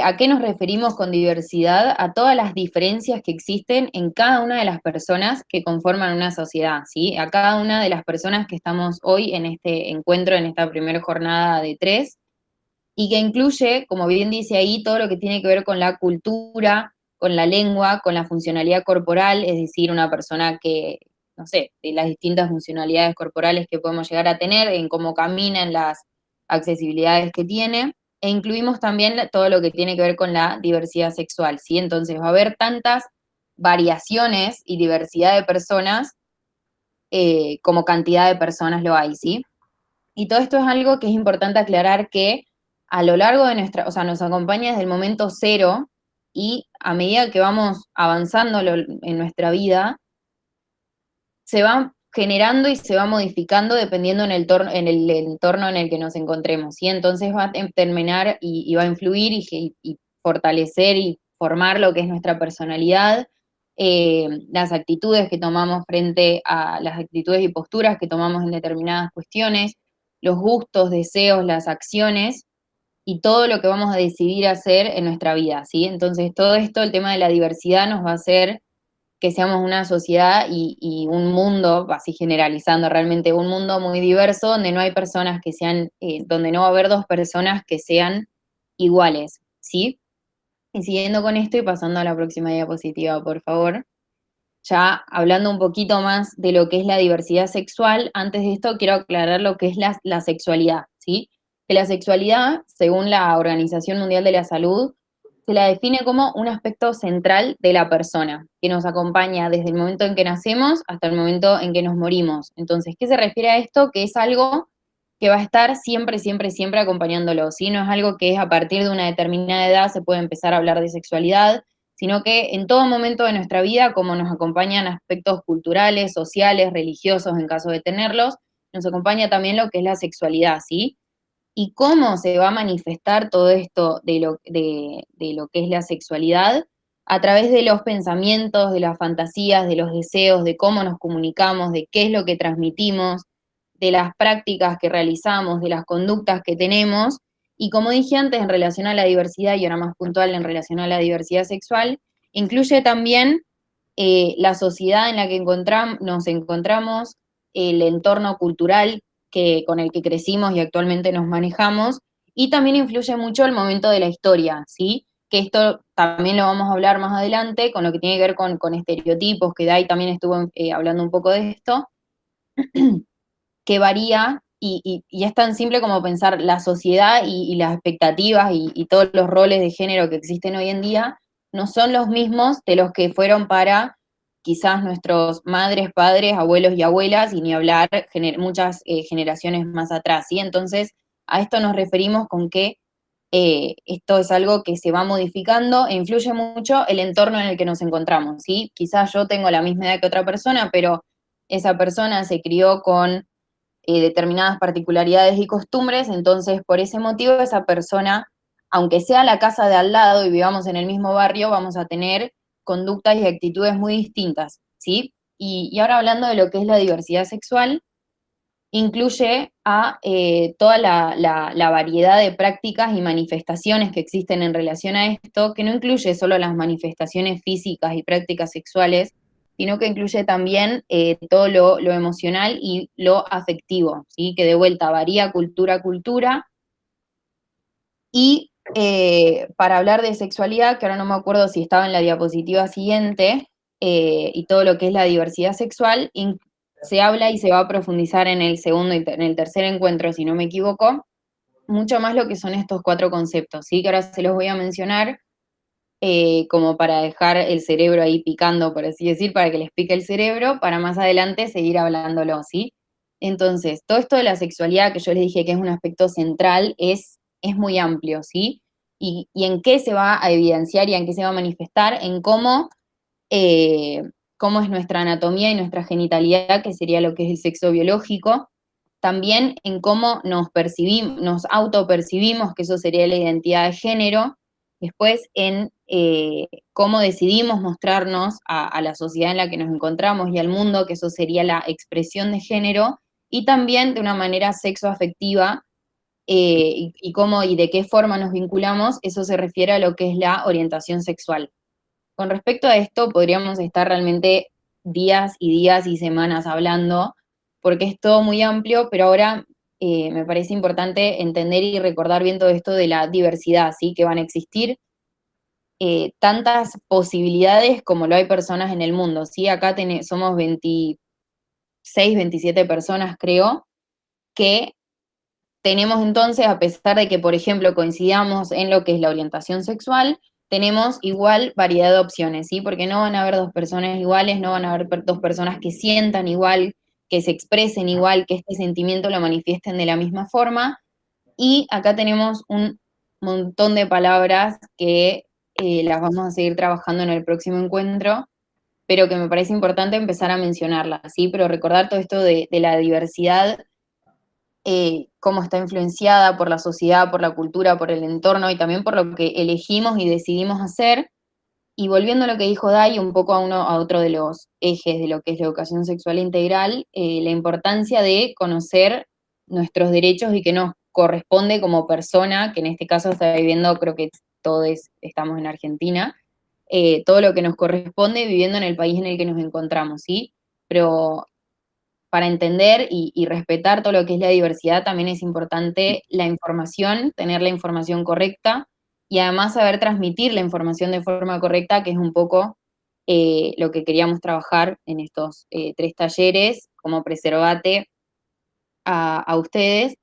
S1: ¿A qué nos referimos con diversidad? A todas las diferencias que existen en cada una de las personas que conforman una sociedad, ¿sí? A cada una de las personas que estamos hoy en este encuentro, en esta primera jornada de 3, y que incluye, como bien dice ahí, todo lo que tiene que ver con la cultura, con la lengua, con la funcionalidad corporal, es decir, una persona que, no sé, de las distintas funcionalidades corporales que podemos llegar a tener, en cómo camina, en las accesibilidades que tiene, e incluimos también todo lo que tiene que ver con la diversidad sexual, ¿sí? Entonces va a haber tantas variaciones y diversidad de personas como cantidad de personas lo hay, ¿sí? Y todo esto es algo que es importante aclarar que a lo largo de nuestra, o sea, nos acompaña desde el momento cero y a medida que vamos avanzando en nuestra vida, se va generando y se va modificando dependiendo en el entorno en el que nos encontremos, ¿sí? Entonces va a terminar y va a influir y fortalecer y formar lo que es nuestra personalidad, las actitudes que tomamos frente a las actitudes y posturas que tomamos en determinadas cuestiones, los gustos, deseos, las acciones y todo lo que vamos a decidir hacer en nuestra vida, ¿sí? Entonces todo esto, el tema de la diversidad nos va a hacer que seamos una sociedad y un mundo, así generalizando realmente, un mundo muy diverso donde no hay personas que sean, donde no va a haber dos personas que sean iguales, ¿sí? Y siguiendo con esto y pasando a la próxima diapositiva, por favor. Ya hablando un poquito más de lo que es la diversidad sexual, antes de esto quiero aclarar lo que es la sexualidad, ¿sí? Que la sexualidad, según la Organización Mundial de la Salud, se la define como un aspecto central de la persona, que nos acompaña desde el momento en que nacemos hasta el momento en que nos morimos. Entonces, ¿qué se refiere a esto? Que es algo que va a estar siempre, siempre, siempre acompañándolo, ¿sí? No es algo que es a partir de una determinada edad se puede empezar a hablar de sexualidad, sino que en todo momento de nuestra vida, como nos acompañan aspectos culturales, sociales, religiosos, en caso de tenerlos, nos acompaña también lo que es la sexualidad, ¿sí? Y cómo se va a manifestar todo esto de lo que es la sexualidad a través de los pensamientos, de las fantasías, de los deseos, de cómo nos comunicamos, de qué es lo que transmitimos, de las prácticas que realizamos, de las conductas que tenemos. Y como dije antes, en relación a la diversidad, y ahora más puntual en relación a la diversidad sexual, incluye también la sociedad en la que nos encontramos, el entorno cultural con el que crecimos y actualmente nos manejamos, y también influye mucho el momento de la historia, ¿sí? Que esto también lo vamos a hablar más adelante, con lo que tiene que ver con estereotipos, que Dai también estuvo hablando un poco de esto, que varía y es tan simple como pensar la sociedad y las expectativas y todos los roles de género que existen hoy en día no son los mismos de los que fueron para quizás nuestros madres, padres, abuelos y abuelas, y ni hablar muchas generaciones más atrás, ¿sí? Entonces, a esto nos referimos con que esto es algo que se va modificando e influye mucho el entorno en el que nos encontramos, ¿sí? Quizás yo tengo la misma edad que otra persona, pero esa persona se crió con determinadas particularidades y costumbres, entonces por ese motivo esa persona, aunque sea la casa de al lado y vivamos en el mismo barrio, vamos a tener conductas y actitudes muy distintas, ¿sí? Y ahora hablando de lo que es la diversidad sexual, incluye a toda la variedad de prácticas y manifestaciones que existen en relación a esto, que no incluye solo las manifestaciones físicas y prácticas sexuales, sino que incluye también todo lo emocional y lo afectivo, ¿sí? Que de vuelta varía cultura a cultura. Y para hablar de sexualidad, que ahora no me acuerdo si estaba en la diapositiva siguiente, y todo lo que es la diversidad sexual, se habla y se va a profundizar en el segundo y en el tercer encuentro, si no me equivoco, mucho más lo que son estos cuatro conceptos, ¿sí? Que ahora se los voy a mencionar como para dejar el cerebro ahí picando, por así decir, para que les pique el cerebro, para más adelante seguir hablándolo, ¿sí? Entonces, todo esto de la sexualidad, que yo les dije que es un aspecto central, es muy amplio, ¿sí? Y en qué se va a evidenciar y en qué se va a manifestar, en eh, cómo es nuestra anatomía y nuestra genitalidad, que sería lo que es el sexo biológico, también en cómo nos percibimos, nos autopercibimos, que eso sería la identidad de género, después en cómo decidimos mostrarnos a la sociedad en la que nos encontramos y al mundo, que eso sería la expresión de género, y también de una manera sexoafectiva, y cómo y de qué forma nos vinculamos, eso se refiere a lo que es la orientación sexual. Con respecto a esto, podríamos estar realmente días y días y semanas hablando, porque es todo muy amplio, pero ahora me parece importante entender y recordar bien todo esto de la diversidad, ¿sí? Que van a existir tantas posibilidades como lo hay personas en el mundo, ¿sí? Acá somos 26, 27 personas, creo, que tenemos entonces, a pesar de que, por ejemplo, coincidamos en lo que es la orientación sexual, tenemos igual variedad de opciones, ¿sí? Porque no van a haber dos personas iguales, no van a haber dos personas que sientan igual, que se expresen igual, que este sentimiento lo manifiesten de la misma forma. Y acá tenemos un montón de palabras que las vamos a seguir trabajando en el próximo encuentro, pero que me parece importante empezar a mencionarlas, ¿sí? Pero recordar todo esto de la diversidad, cómo está influenciada por la sociedad, por la cultura, por el entorno y también por lo que elegimos y decidimos hacer. Y volviendo a lo que dijo Dai, un poco a otro de los ejes de lo que es la educación sexual integral, la importancia de conocer nuestros derechos y que nos corresponde como persona, que en este caso está viviendo, creo que todos estamos en Argentina, todo lo que nos corresponde viviendo en el país en el que nos encontramos, ¿sí? Pero para entender y respetar todo lo que es la diversidad, también es importante la información, tener la información correcta y además saber transmitir la información de forma correcta, que es un poco lo que queríamos trabajar en estos 3 talleres, como Preservate a ustedes,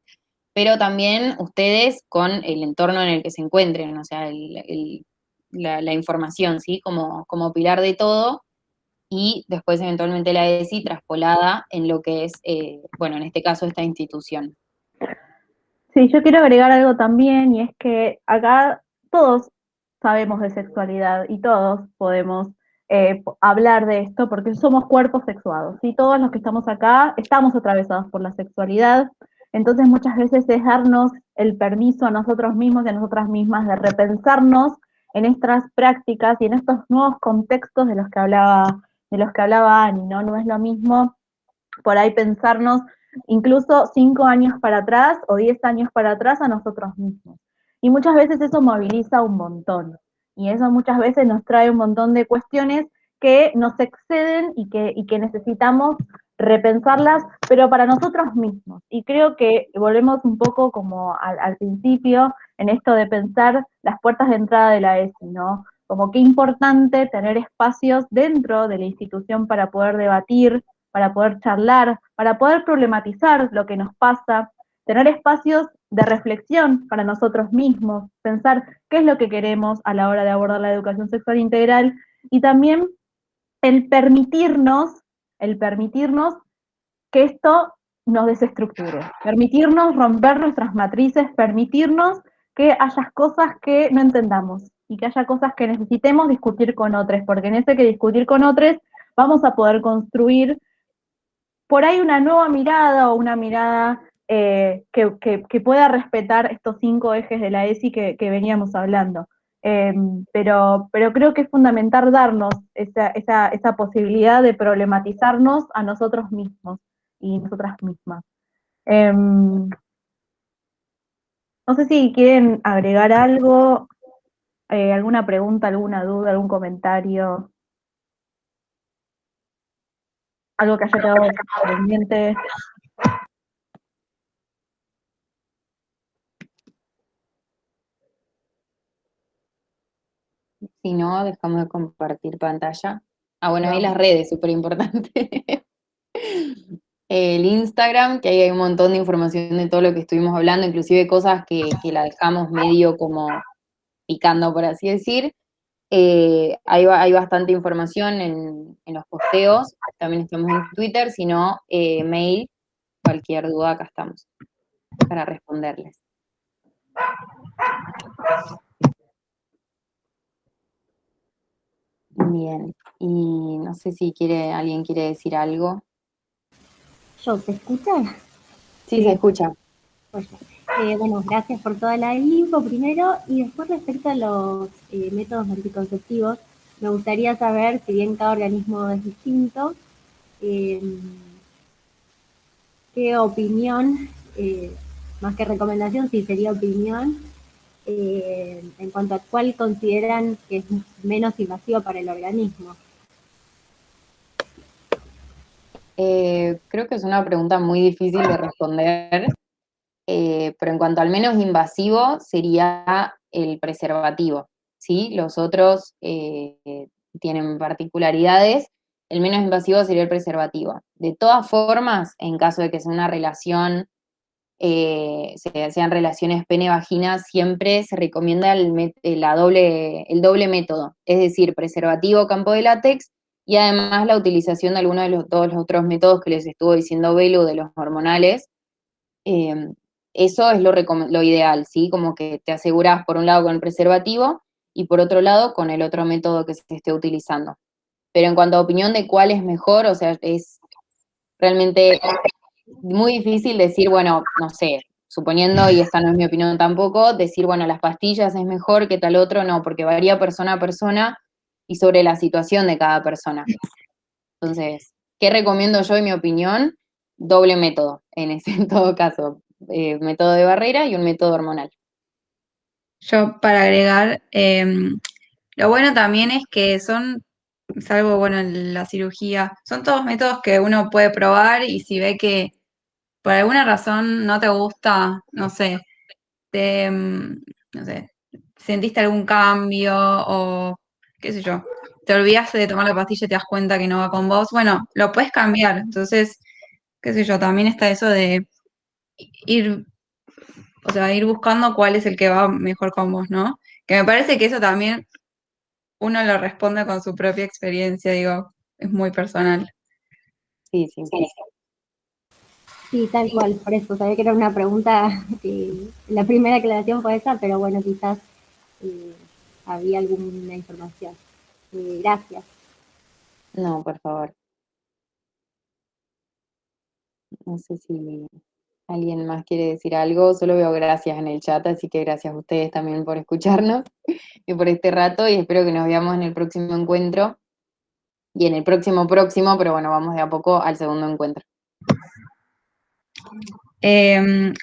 S1: pero también ustedes con el entorno en el que se encuentren, o sea, la información, ¿sí? Como pilar de todo, y después eventualmente la ESI traspolada en lo que es, bueno, en este caso esta institución.
S2: Sí, yo quiero agregar algo también, y es que acá todos sabemos de sexualidad y todos podemos hablar de esto porque somos cuerpos sexuados, y todos los que estamos acá estamos atravesados por la sexualidad. Entonces muchas veces es darnos el permiso a nosotros mismos y a nosotras mismas de repensarnos en estas prácticas y en estos nuevos contextos de los que hablaba Ani, ¿no? No es lo mismo por ahí pensarnos incluso 5 años para atrás o 10 años para atrás a nosotros mismos. Y muchas veces eso moviliza un montón. Y eso muchas veces nos trae un montón de cuestiones que nos exceden y que necesitamos repensarlas, pero para nosotros mismos. Y creo que volvemos un poco como al principio en esto de pensar las puertas de entrada de la ESI, ¿no? Como qué importante tener espacios dentro de la institución para poder debatir, para poder charlar, para poder problematizar lo que nos pasa, tener espacios de reflexión para nosotros mismos, pensar qué es lo que queremos a la hora de abordar la educación sexual integral, y también el permitirnos que esto nos desestructure, permitirnos romper nuestras matrices, permitirnos que haya cosas que no entendamos y que haya cosas que necesitemos discutir con otros, porque en ese que discutir con otros vamos a poder construir por ahí una nueva mirada o una mirada que pueda respetar estos 5 ejes de la ESI que veníamos hablando. Pero creo que es fundamental darnos esa posibilidad de problematizarnos a nosotros mismos y nosotras mismas. No sé si quieren agregar algo, alguna pregunta, alguna duda, algún comentario, algo que haya quedado pendiente.
S1: Si no, dejamos de compartir pantalla. Ah, bueno, ahí
S2: No.
S1: las redes, súper importante. El Instagram, que ahí hay un montón de información de todo lo que estuvimos hablando, inclusive cosas que la dejamos medio como picando, por así decir. Hay bastante información en los posteos, también estamos en Twitter, si no, mail, cualquier duda, acá estamos para responderles. Bien, y no sé si alguien quiere decir algo.
S6: ¿Se escucha?
S1: Sí, se escucha.
S6: Bueno, gracias por toda la info primero, y después respecto a los métodos anticonceptivos, me gustaría saber, si bien cada organismo es distinto, qué opinión, más que recomendación, sí sería opinión, en cuanto a cuál consideran que es menos invasivo para el organismo.
S1: Creo que es una pregunta muy difícil de responder, pero en cuanto al menos invasivo sería el preservativo. ¿sí? Los otros tienen particularidades. El menos invasivo sería el preservativo. De todas formas, en caso de que sea una relación, sean relaciones pene-vagina, siempre se recomienda el doble método, es decir, preservativo, campo de látex, y además la utilización de alguno de todos los otros métodos que les estuvo diciendo Belu, de los hormonales. Eh, Eso es lo ideal, ¿sí? Como que te aseguras por un lado con el preservativo y por otro lado con el otro método que se esté utilizando. Pero en cuanto a opinión de cuál es mejor, o sea, es realmente muy difícil decir, bueno, no sé, suponiendo, y esta no es mi opinión tampoco, decir, bueno, las pastillas es mejor que tal otro, no, porque varía persona a persona y sobre la situación de cada persona. Entonces, ¿qué recomiendo yo en mi opinión? Doble método, en todo caso, método de barrera y un método hormonal.
S3: Yo para agregar, lo bueno también es que son, salvo bueno en la cirugía, son todos métodos que uno puede probar y si ve que por alguna razón no te gusta, no sé, no sé, sentiste algún cambio o qué sé yo, te olvidaste de tomar la pastilla y te das cuenta que no va con vos, bueno, lo puedes cambiar. Entonces, qué sé yo, también está eso de ir, o sea, ir buscando cuál es el que va mejor con vos, ¿no? Que me parece que eso también uno lo responde con su propia experiencia, digo, es muy personal.
S1: Sí, sí.
S6: Sí, tal cual, por eso sabía que era una pregunta, la primera aclaración fue esa, pero bueno, quizás eh, había alguna información. Gracias.
S1: No, por favor. No sé si alguien más quiere decir algo. Solo veo gracias en el chat, así que gracias a ustedes también por escucharnos y por este rato y espero que nos veamos en el próximo encuentro y en el próximo, pero bueno, vamos de a poco al segundo encuentro.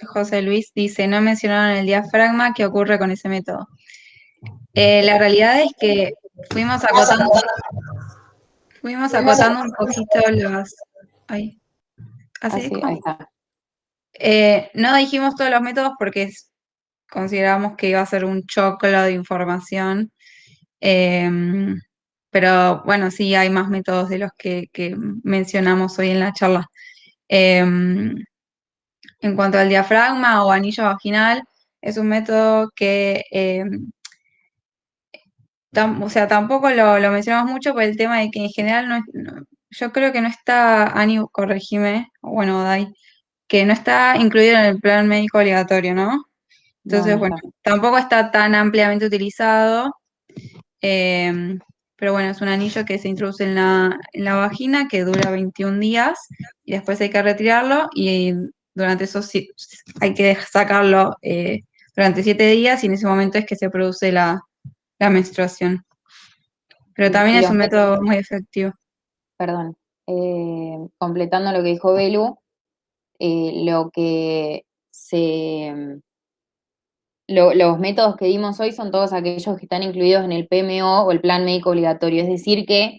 S3: José Luis dice, no mencionaron el diafragma, ¿qué ocurre con ese método? La realidad es que fuimos acotando un poquito los... Ay, ¿hace
S1: Así,
S3: eco?
S1: ahí está.
S3: No dijimos todos los métodos porque consideramos que iba a ser un choclo de información. Pero bueno, sí hay más métodos de los que mencionamos hoy en la charla. En cuanto al diafragma o anillo vaginal, es un método que, o sea, tampoco lo mencionamos mucho por el tema de que en general yo creo que no está, Ani, corregime, o bueno, Dai, que no está incluido en el plan médico obligatorio, ¿no?
S1: No,
S3: Entonces,
S1: no
S3: bueno,
S1: está.
S3: tampoco está tan ampliamente utilizado, pero bueno, es un anillo que se introduce en la vagina que dura 21 días y después hay que retirarlo y durante eso hay que sacarlo durante 7 días y en ese momento es que se produce la menstruación. Pero también
S1: Y
S3: es
S1: los
S3: un método muy efectivo.
S1: perdón, completando lo que dijo Belu, lo que los métodos que dimos hoy son todos aquellos que están incluidos en el PMO o el plan médico obligatorio, es decir que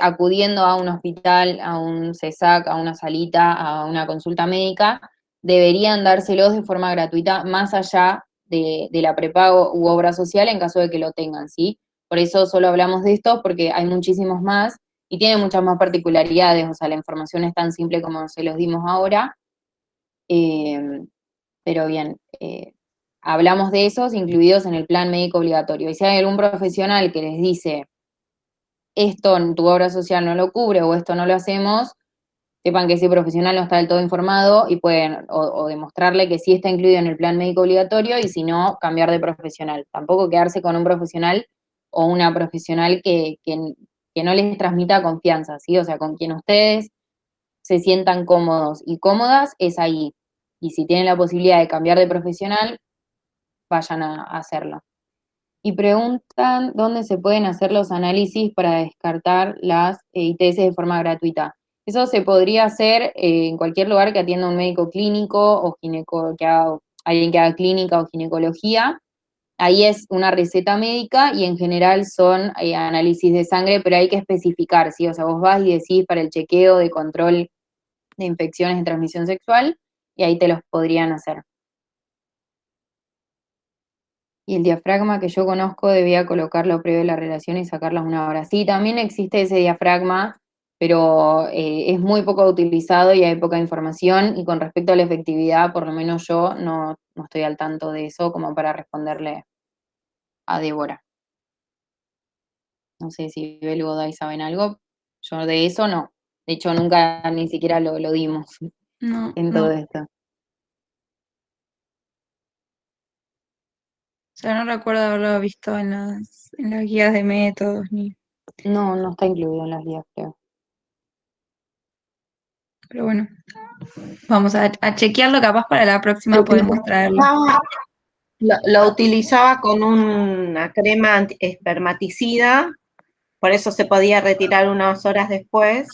S1: acudiendo a un hospital, a un CESAC, a una salita, a una consulta médica, deberían dárselos de forma gratuita más allá de la prepago u obra social en caso de que lo tengan, ¿sí? Por eso solo hablamos de estos porque hay muchísimos más y tienen muchas más particularidades, o sea, la información es tan simple como se los dimos ahora, pero bien, hablamos de esos incluidos en el plan médico obligatorio. Y si hay algún profesional que les dice, esto en tu obra social no lo cubre o esto no lo hacemos, sepan que ese profesional no está del todo informado y pueden o demostrarle que sí está incluido en el plan médico obligatorio y si no, cambiar de profesional. Tampoco quedarse con un profesional o una profesional que no les transmita confianza, ¿sí? O sea, con quien ustedes se sientan cómodos y cómodas es ahí. Y si tienen la posibilidad de cambiar de profesional, vayan a hacerlo. Y preguntan dónde se pueden hacer los análisis para descartar las ITS de forma gratuita. Eso se podría hacer en cualquier lugar que atienda un médico clínico o alguien que haga clínica o ginecología. Ahí es una receta médica y en general son análisis de sangre, pero hay que especificar, ¿sí? O sea, vos vas y decís para el chequeo de control de infecciones de transmisión sexual y ahí te los podrían hacer. Y el diafragma que yo conozco debía colocarlo previo a la relación y sacarlas una hora. Sí, también existe ese diafragma, pero es muy poco utilizado y hay poca información. Y con respecto a la efectividad, por lo menos yo no estoy al tanto de eso como para responderle a Débora. No sé si Bel o Dai saben algo. Yo de eso no. De hecho, nunca ni siquiera lo dimos
S3: No,
S1: en
S3: no.
S1: todo
S3: O
S1: esto.
S3: sea, no recuerdo haberlo visto en las guías de métodos,
S1: No está incluido en las guías, creo.
S3: pero bueno, vamos a chequearlo, capaz para la próxima podemos traerlo.
S5: Lo utilizaba con una crema espermaticida, por eso se podía retirar unas horas después.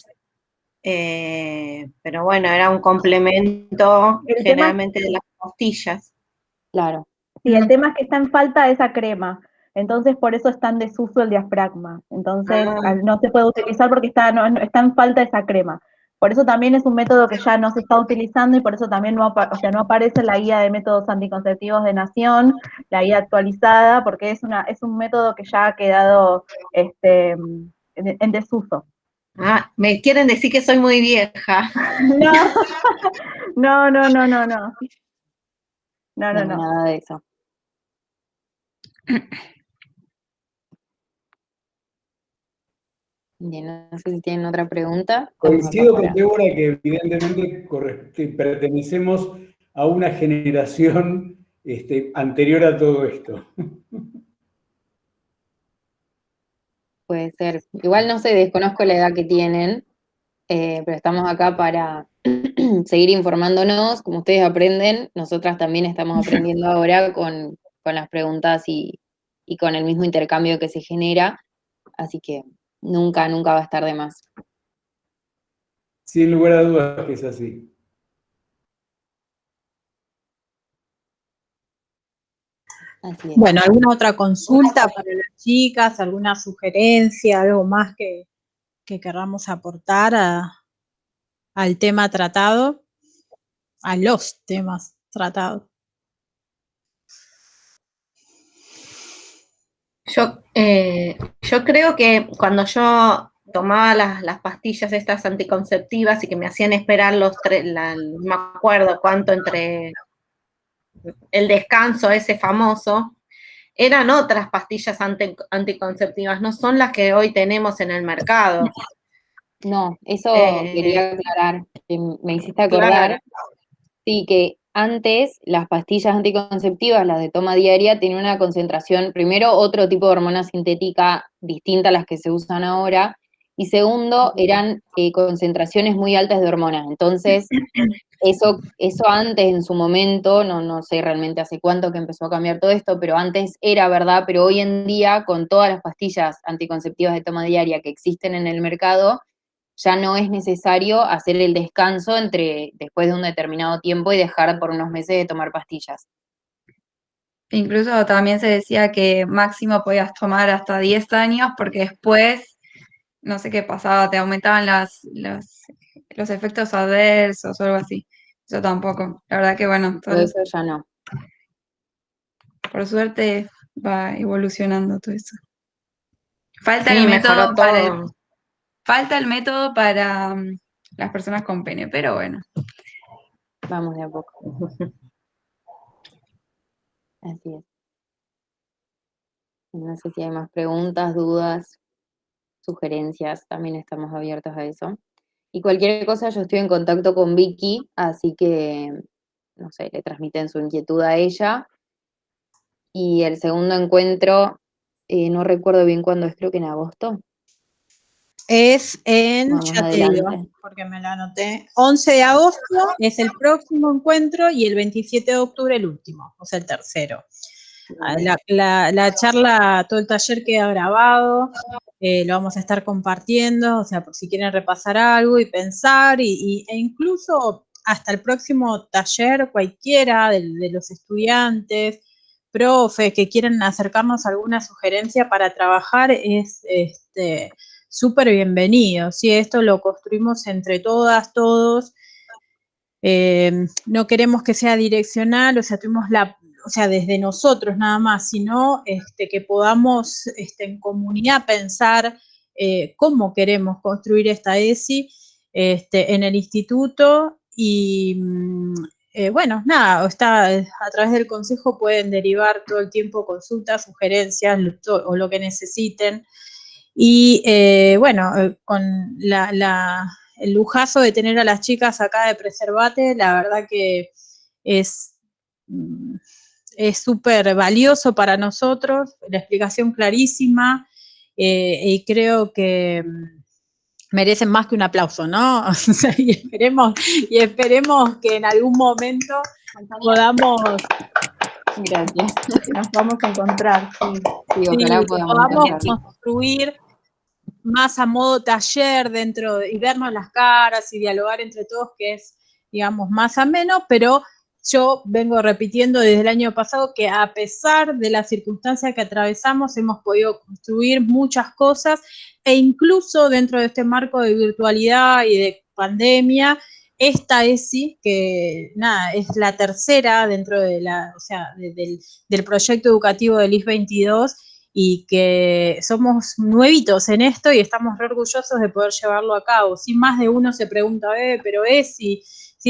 S5: Pero bueno, era un complemento
S2: El tema,
S5: generalmente de las pastillas.
S1: Claro.
S2: sí, el tema es que está en falta esa crema, entonces por eso está en desuso el diafragma. Entonces no se puede utilizar porque está en falta esa crema. Por eso también es un método que ya no se está utilizando y por eso también no aparece en la guía de métodos anticonceptivos de Nación, la guía actualizada, porque es un método que ya ha quedado en desuso.
S5: Ah, me quieren decir que soy muy vieja.
S2: No. No.
S1: No, nada de eso. Bien, no sé si tienen otra pregunta.
S7: Coincido con Débora que evidentemente pertenecemos a una generación anterior a todo esto.
S1: Puede ser. Igual no sé, desconozco la edad que tienen, pero estamos acá para seguir informándonos. Como ustedes aprenden, nosotras también estamos aprendiendo ahora con las preguntas y con el mismo intercambio que se genera. Así que nunca va a estar de más.
S7: Sin lugar a dudas que es así.
S1: Así es.
S8: Bueno, ¿alguna otra consulta para las chicas? ¿Alguna sugerencia? ¿Algo más que querramos aportar al tema tratado? A los temas tratados.
S5: Yo creo que cuando yo tomaba las pastillas estas anticonceptivas y que me hacían esperar no me acuerdo cuánto entre el descanso ese famoso, eran otras pastillas anticonceptivas, no son las que hoy tenemos en el mercado.
S1: No, eso quería aclarar, que me hiciste acordar.
S5: Claro.
S1: Sí, que antes las pastillas anticonceptivas, las de toma diaria, tenían una concentración, primero, otro tipo de hormona sintética distinta a las que se usan ahora, y segundo, eran concentraciones muy altas de hormonas. Entonces, eso antes, en su momento, no sé realmente hace cuánto que empezó a cambiar todo esto, pero antes era verdad, pero hoy en día, con todas las pastillas anticonceptivas de toma diaria que existen en el mercado, ya no es necesario hacer el descanso después de un determinado tiempo y dejar por unos meses de tomar pastillas.
S3: Incluso también se decía que máximo podías tomar hasta 10 años porque después, no sé qué pasaba, te aumentaban los efectos adversos o algo así. Eso tampoco. La verdad que bueno,
S1: Todo eso ya no.
S3: por suerte va evolucionando todo eso. Falta
S5: Sí,
S3: el método
S5: mejoró todo.
S3: falta el método para las personas con pene, pero bueno.
S1: Vamos de a poco. Así es. No sé si hay más preguntas, dudas, sugerencias, también estamos abiertos a eso. Y cualquier cosa, yo estoy en contacto con Vicky, así que, no sé, le transmiten su inquietud a ella. Y el segundo encuentro, no recuerdo bien cuándo es, creo que en agosto.
S8: Es
S1: Vamos
S8: ya
S1: adelante.
S8: te digo, porque me lo anoté, 11 de agosto es el próximo encuentro y el 27 de octubre el último, o sea, el tercero. La charla, todo el taller queda grabado, lo vamos a estar compartiendo, o sea, por si quieren repasar algo y pensar, e incluso hasta el próximo taller, cualquiera de los estudiantes, profes, que quieran acercarnos a alguna sugerencia para trabajar, es súper bienvenido, ¿sí? Esto lo construimos entre todas, todos. No queremos que sea direccional, o sea, tuvimos o sea, desde nosotros nada más, sino que podamos en comunidad pensar cómo queremos construir esta ESI en el instituto y bueno, nada, a través del consejo pueden derivar todo el tiempo consultas, sugerencias o lo que necesiten. Y bueno, con el lujazo de tener a las chicas acá de Preservate, la verdad que es súper valioso para nosotros, la explicación clarísima, y creo que merecen más que un aplauso, ¿no? O sea, y esperemos que en algún momento podamos...
S1: Gracias.
S2: Nos vamos a encontrar, sí.
S1: Sí, ojalá podamos
S8: construir más a modo taller y vernos las caras y dialogar entre todos, que es, digamos, más ameno, pero yo vengo repitiendo desde el año pasado que a pesar de las circunstancias que atravesamos, hemos podido construir muchas cosas, e incluso dentro de este marco de virtualidad y de pandemia, esta ESI, que nada, es la tercera dentro de del proyecto educativo del IS 22, y que somos nuevitos en esto y estamos re orgullosos de poder llevarlo a cabo. Si más de uno se pregunta, pero si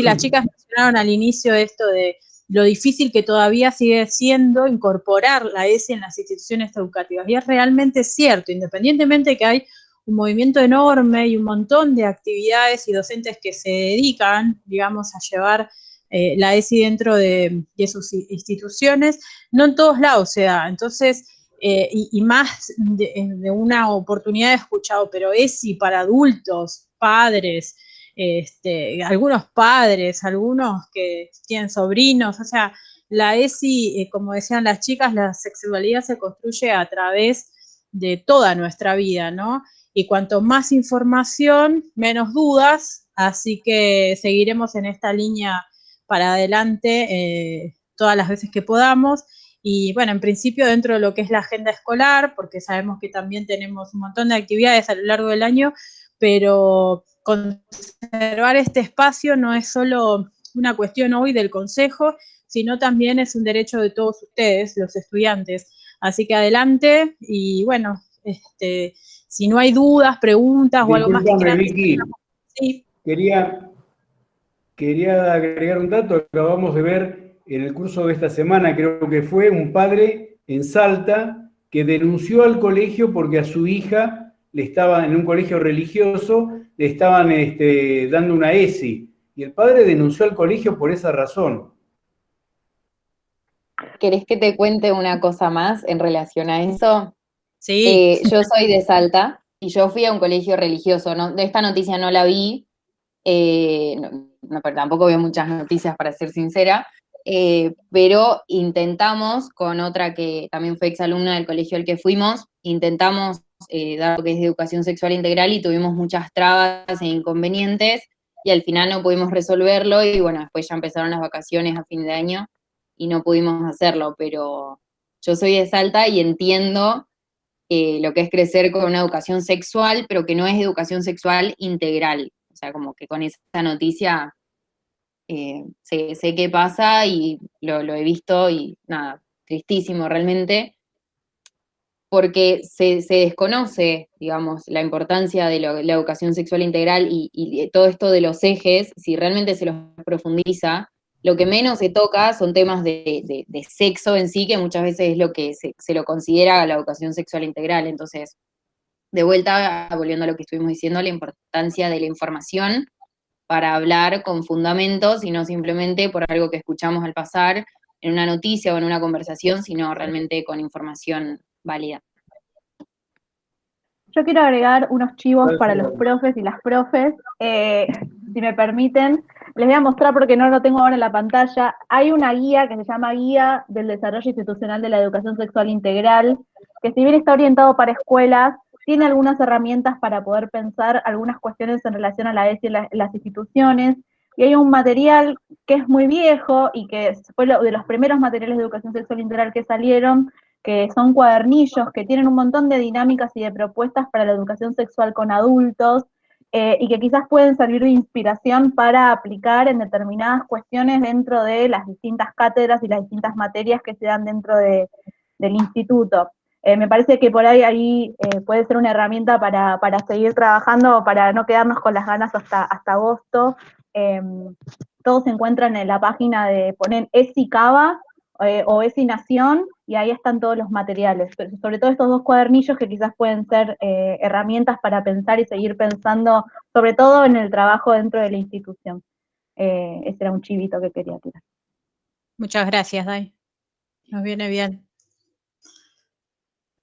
S8: las chicas mencionaron al inicio esto de lo difícil que todavía sigue siendo incorporar la ESI en las instituciones educativas, y es realmente cierto, independientemente de que hay un movimiento enorme y un montón de actividades y docentes que se dedican, digamos, a llevar la ESI dentro de sus instituciones, no en todos lados se da. Entonces, y más de una oportunidad he escuchado, pero ESI para adultos, padres, algunos padres, algunos que tienen sobrinos, o sea, la ESI, como decían las chicas, la sexualidad se construye a través de toda nuestra vida, ¿no? Y cuanto más información, menos dudas, así que seguiremos en esta línea para adelante todas las veces que podamos. Y bueno, en principio dentro de lo que es la agenda escolar, porque sabemos que también tenemos un montón de actividades a lo largo del año, pero conservar este espacio no es solo una cuestión hoy del consejo, sino también es un derecho de todos ustedes, los estudiantes. Así que adelante, y bueno, si no hay dudas, preguntas o algo más que quieran decir.
S7: Vicky,
S8: sí.
S7: Quería agregar un dato. Acabamos de ver en el curso de esta semana, creo que fue, un padre en Salta que denunció al colegio porque a su hija le estaban, en un colegio religioso, le estaban dando una ESI. Y el padre denunció al colegio por esa razón.
S1: ¿Querés que te cuente una cosa más en relación a eso?
S8: Sí.
S1: Yo soy de Salta y yo fui a un colegio religioso. ¿No? De esta noticia no la vi, pero tampoco veo muchas noticias, para ser sincera, pero intentamos con otra que también fue exalumna del colegio al que fuimos, intentamos dar lo que es de educación sexual integral y tuvimos muchas trabas e inconvenientes y al final no pudimos resolverlo y bueno, después ya empezaron las vacaciones a fin de año y no pudimos hacerlo, pero yo soy de Salta y entiendo lo que es crecer con una educación sexual, pero que no es educación sexual integral. O sea, como que con esa noticia sé qué pasa y lo he visto y nada, tristísimo realmente, porque se desconoce, digamos, la importancia de la educación sexual integral y todo esto de los ejes, si realmente se los profundiza, lo que menos se toca son temas de sexo en sí, que muchas veces es lo que se lo considera la educación sexual integral. Entonces, de vuelta, volviendo a lo que estuvimos diciendo, la importancia de la información para hablar con fundamentos y no simplemente por algo que escuchamos al pasar en una noticia o en una conversación, sino realmente con información válida.
S2: Yo quiero agregar unos chivos para los profes y las profes. Si me permiten, les voy a mostrar porque no lo tengo ahora en la pantalla. Hay una guía que se llama Guía del Desarrollo Institucional de la Educación Sexual Integral, que si bien está orientado para escuelas, tiene algunas herramientas para poder pensar algunas cuestiones en relación a la ESI en las instituciones. Y hay un material que es muy viejo y que fue de los primeros materiales de educación sexual integral que salieron, que son cuadernillos que tienen un montón de dinámicas y de propuestas para la educación sexual con adultos, y que quizás pueden servir de inspiración para aplicar en determinadas cuestiones dentro de las distintas cátedras y las distintas materias que se dan dentro del instituto. Me parece que por ahí puede ser una herramienta para seguir trabajando, para no quedarnos con las ganas hasta agosto. Todos se encuentran en la página de poner ESI Cava o ESI Nación, y ahí están todos los materiales, pero sobre todo estos 2 cuadernillos que quizás pueden ser herramientas para pensar y seguir pensando, sobre todo en el trabajo dentro de la institución. Ese era un chivito que quería tirar.
S8: Muchas gracias, Dai. Nos viene bien.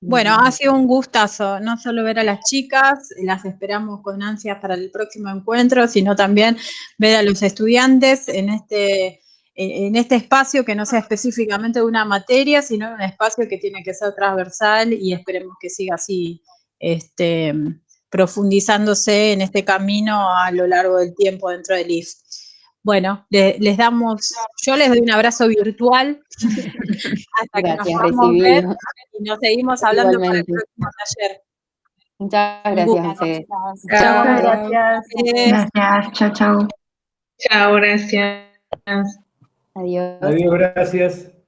S8: Bueno, ha sido un gustazo, no solo ver a las chicas, las esperamos con ansias para el próximo encuentro, sino también ver a los estudiantes en este espacio que no sea específicamente de una materia, sino un espacio que tiene que ser transversal, y esperemos que siga así, profundizándose en este camino a lo largo del tiempo dentro del IF. Bueno, yo les doy un abrazo virtual hasta que nos podamos ver, y nos seguimos hablando para el próximo taller.
S1: Muchas gracias a ustedes.
S2: Chao, gracias.
S3: Gracias, chao, chao.
S5: Chao, gracias.
S1: Adiós.
S7: Adiós, gracias.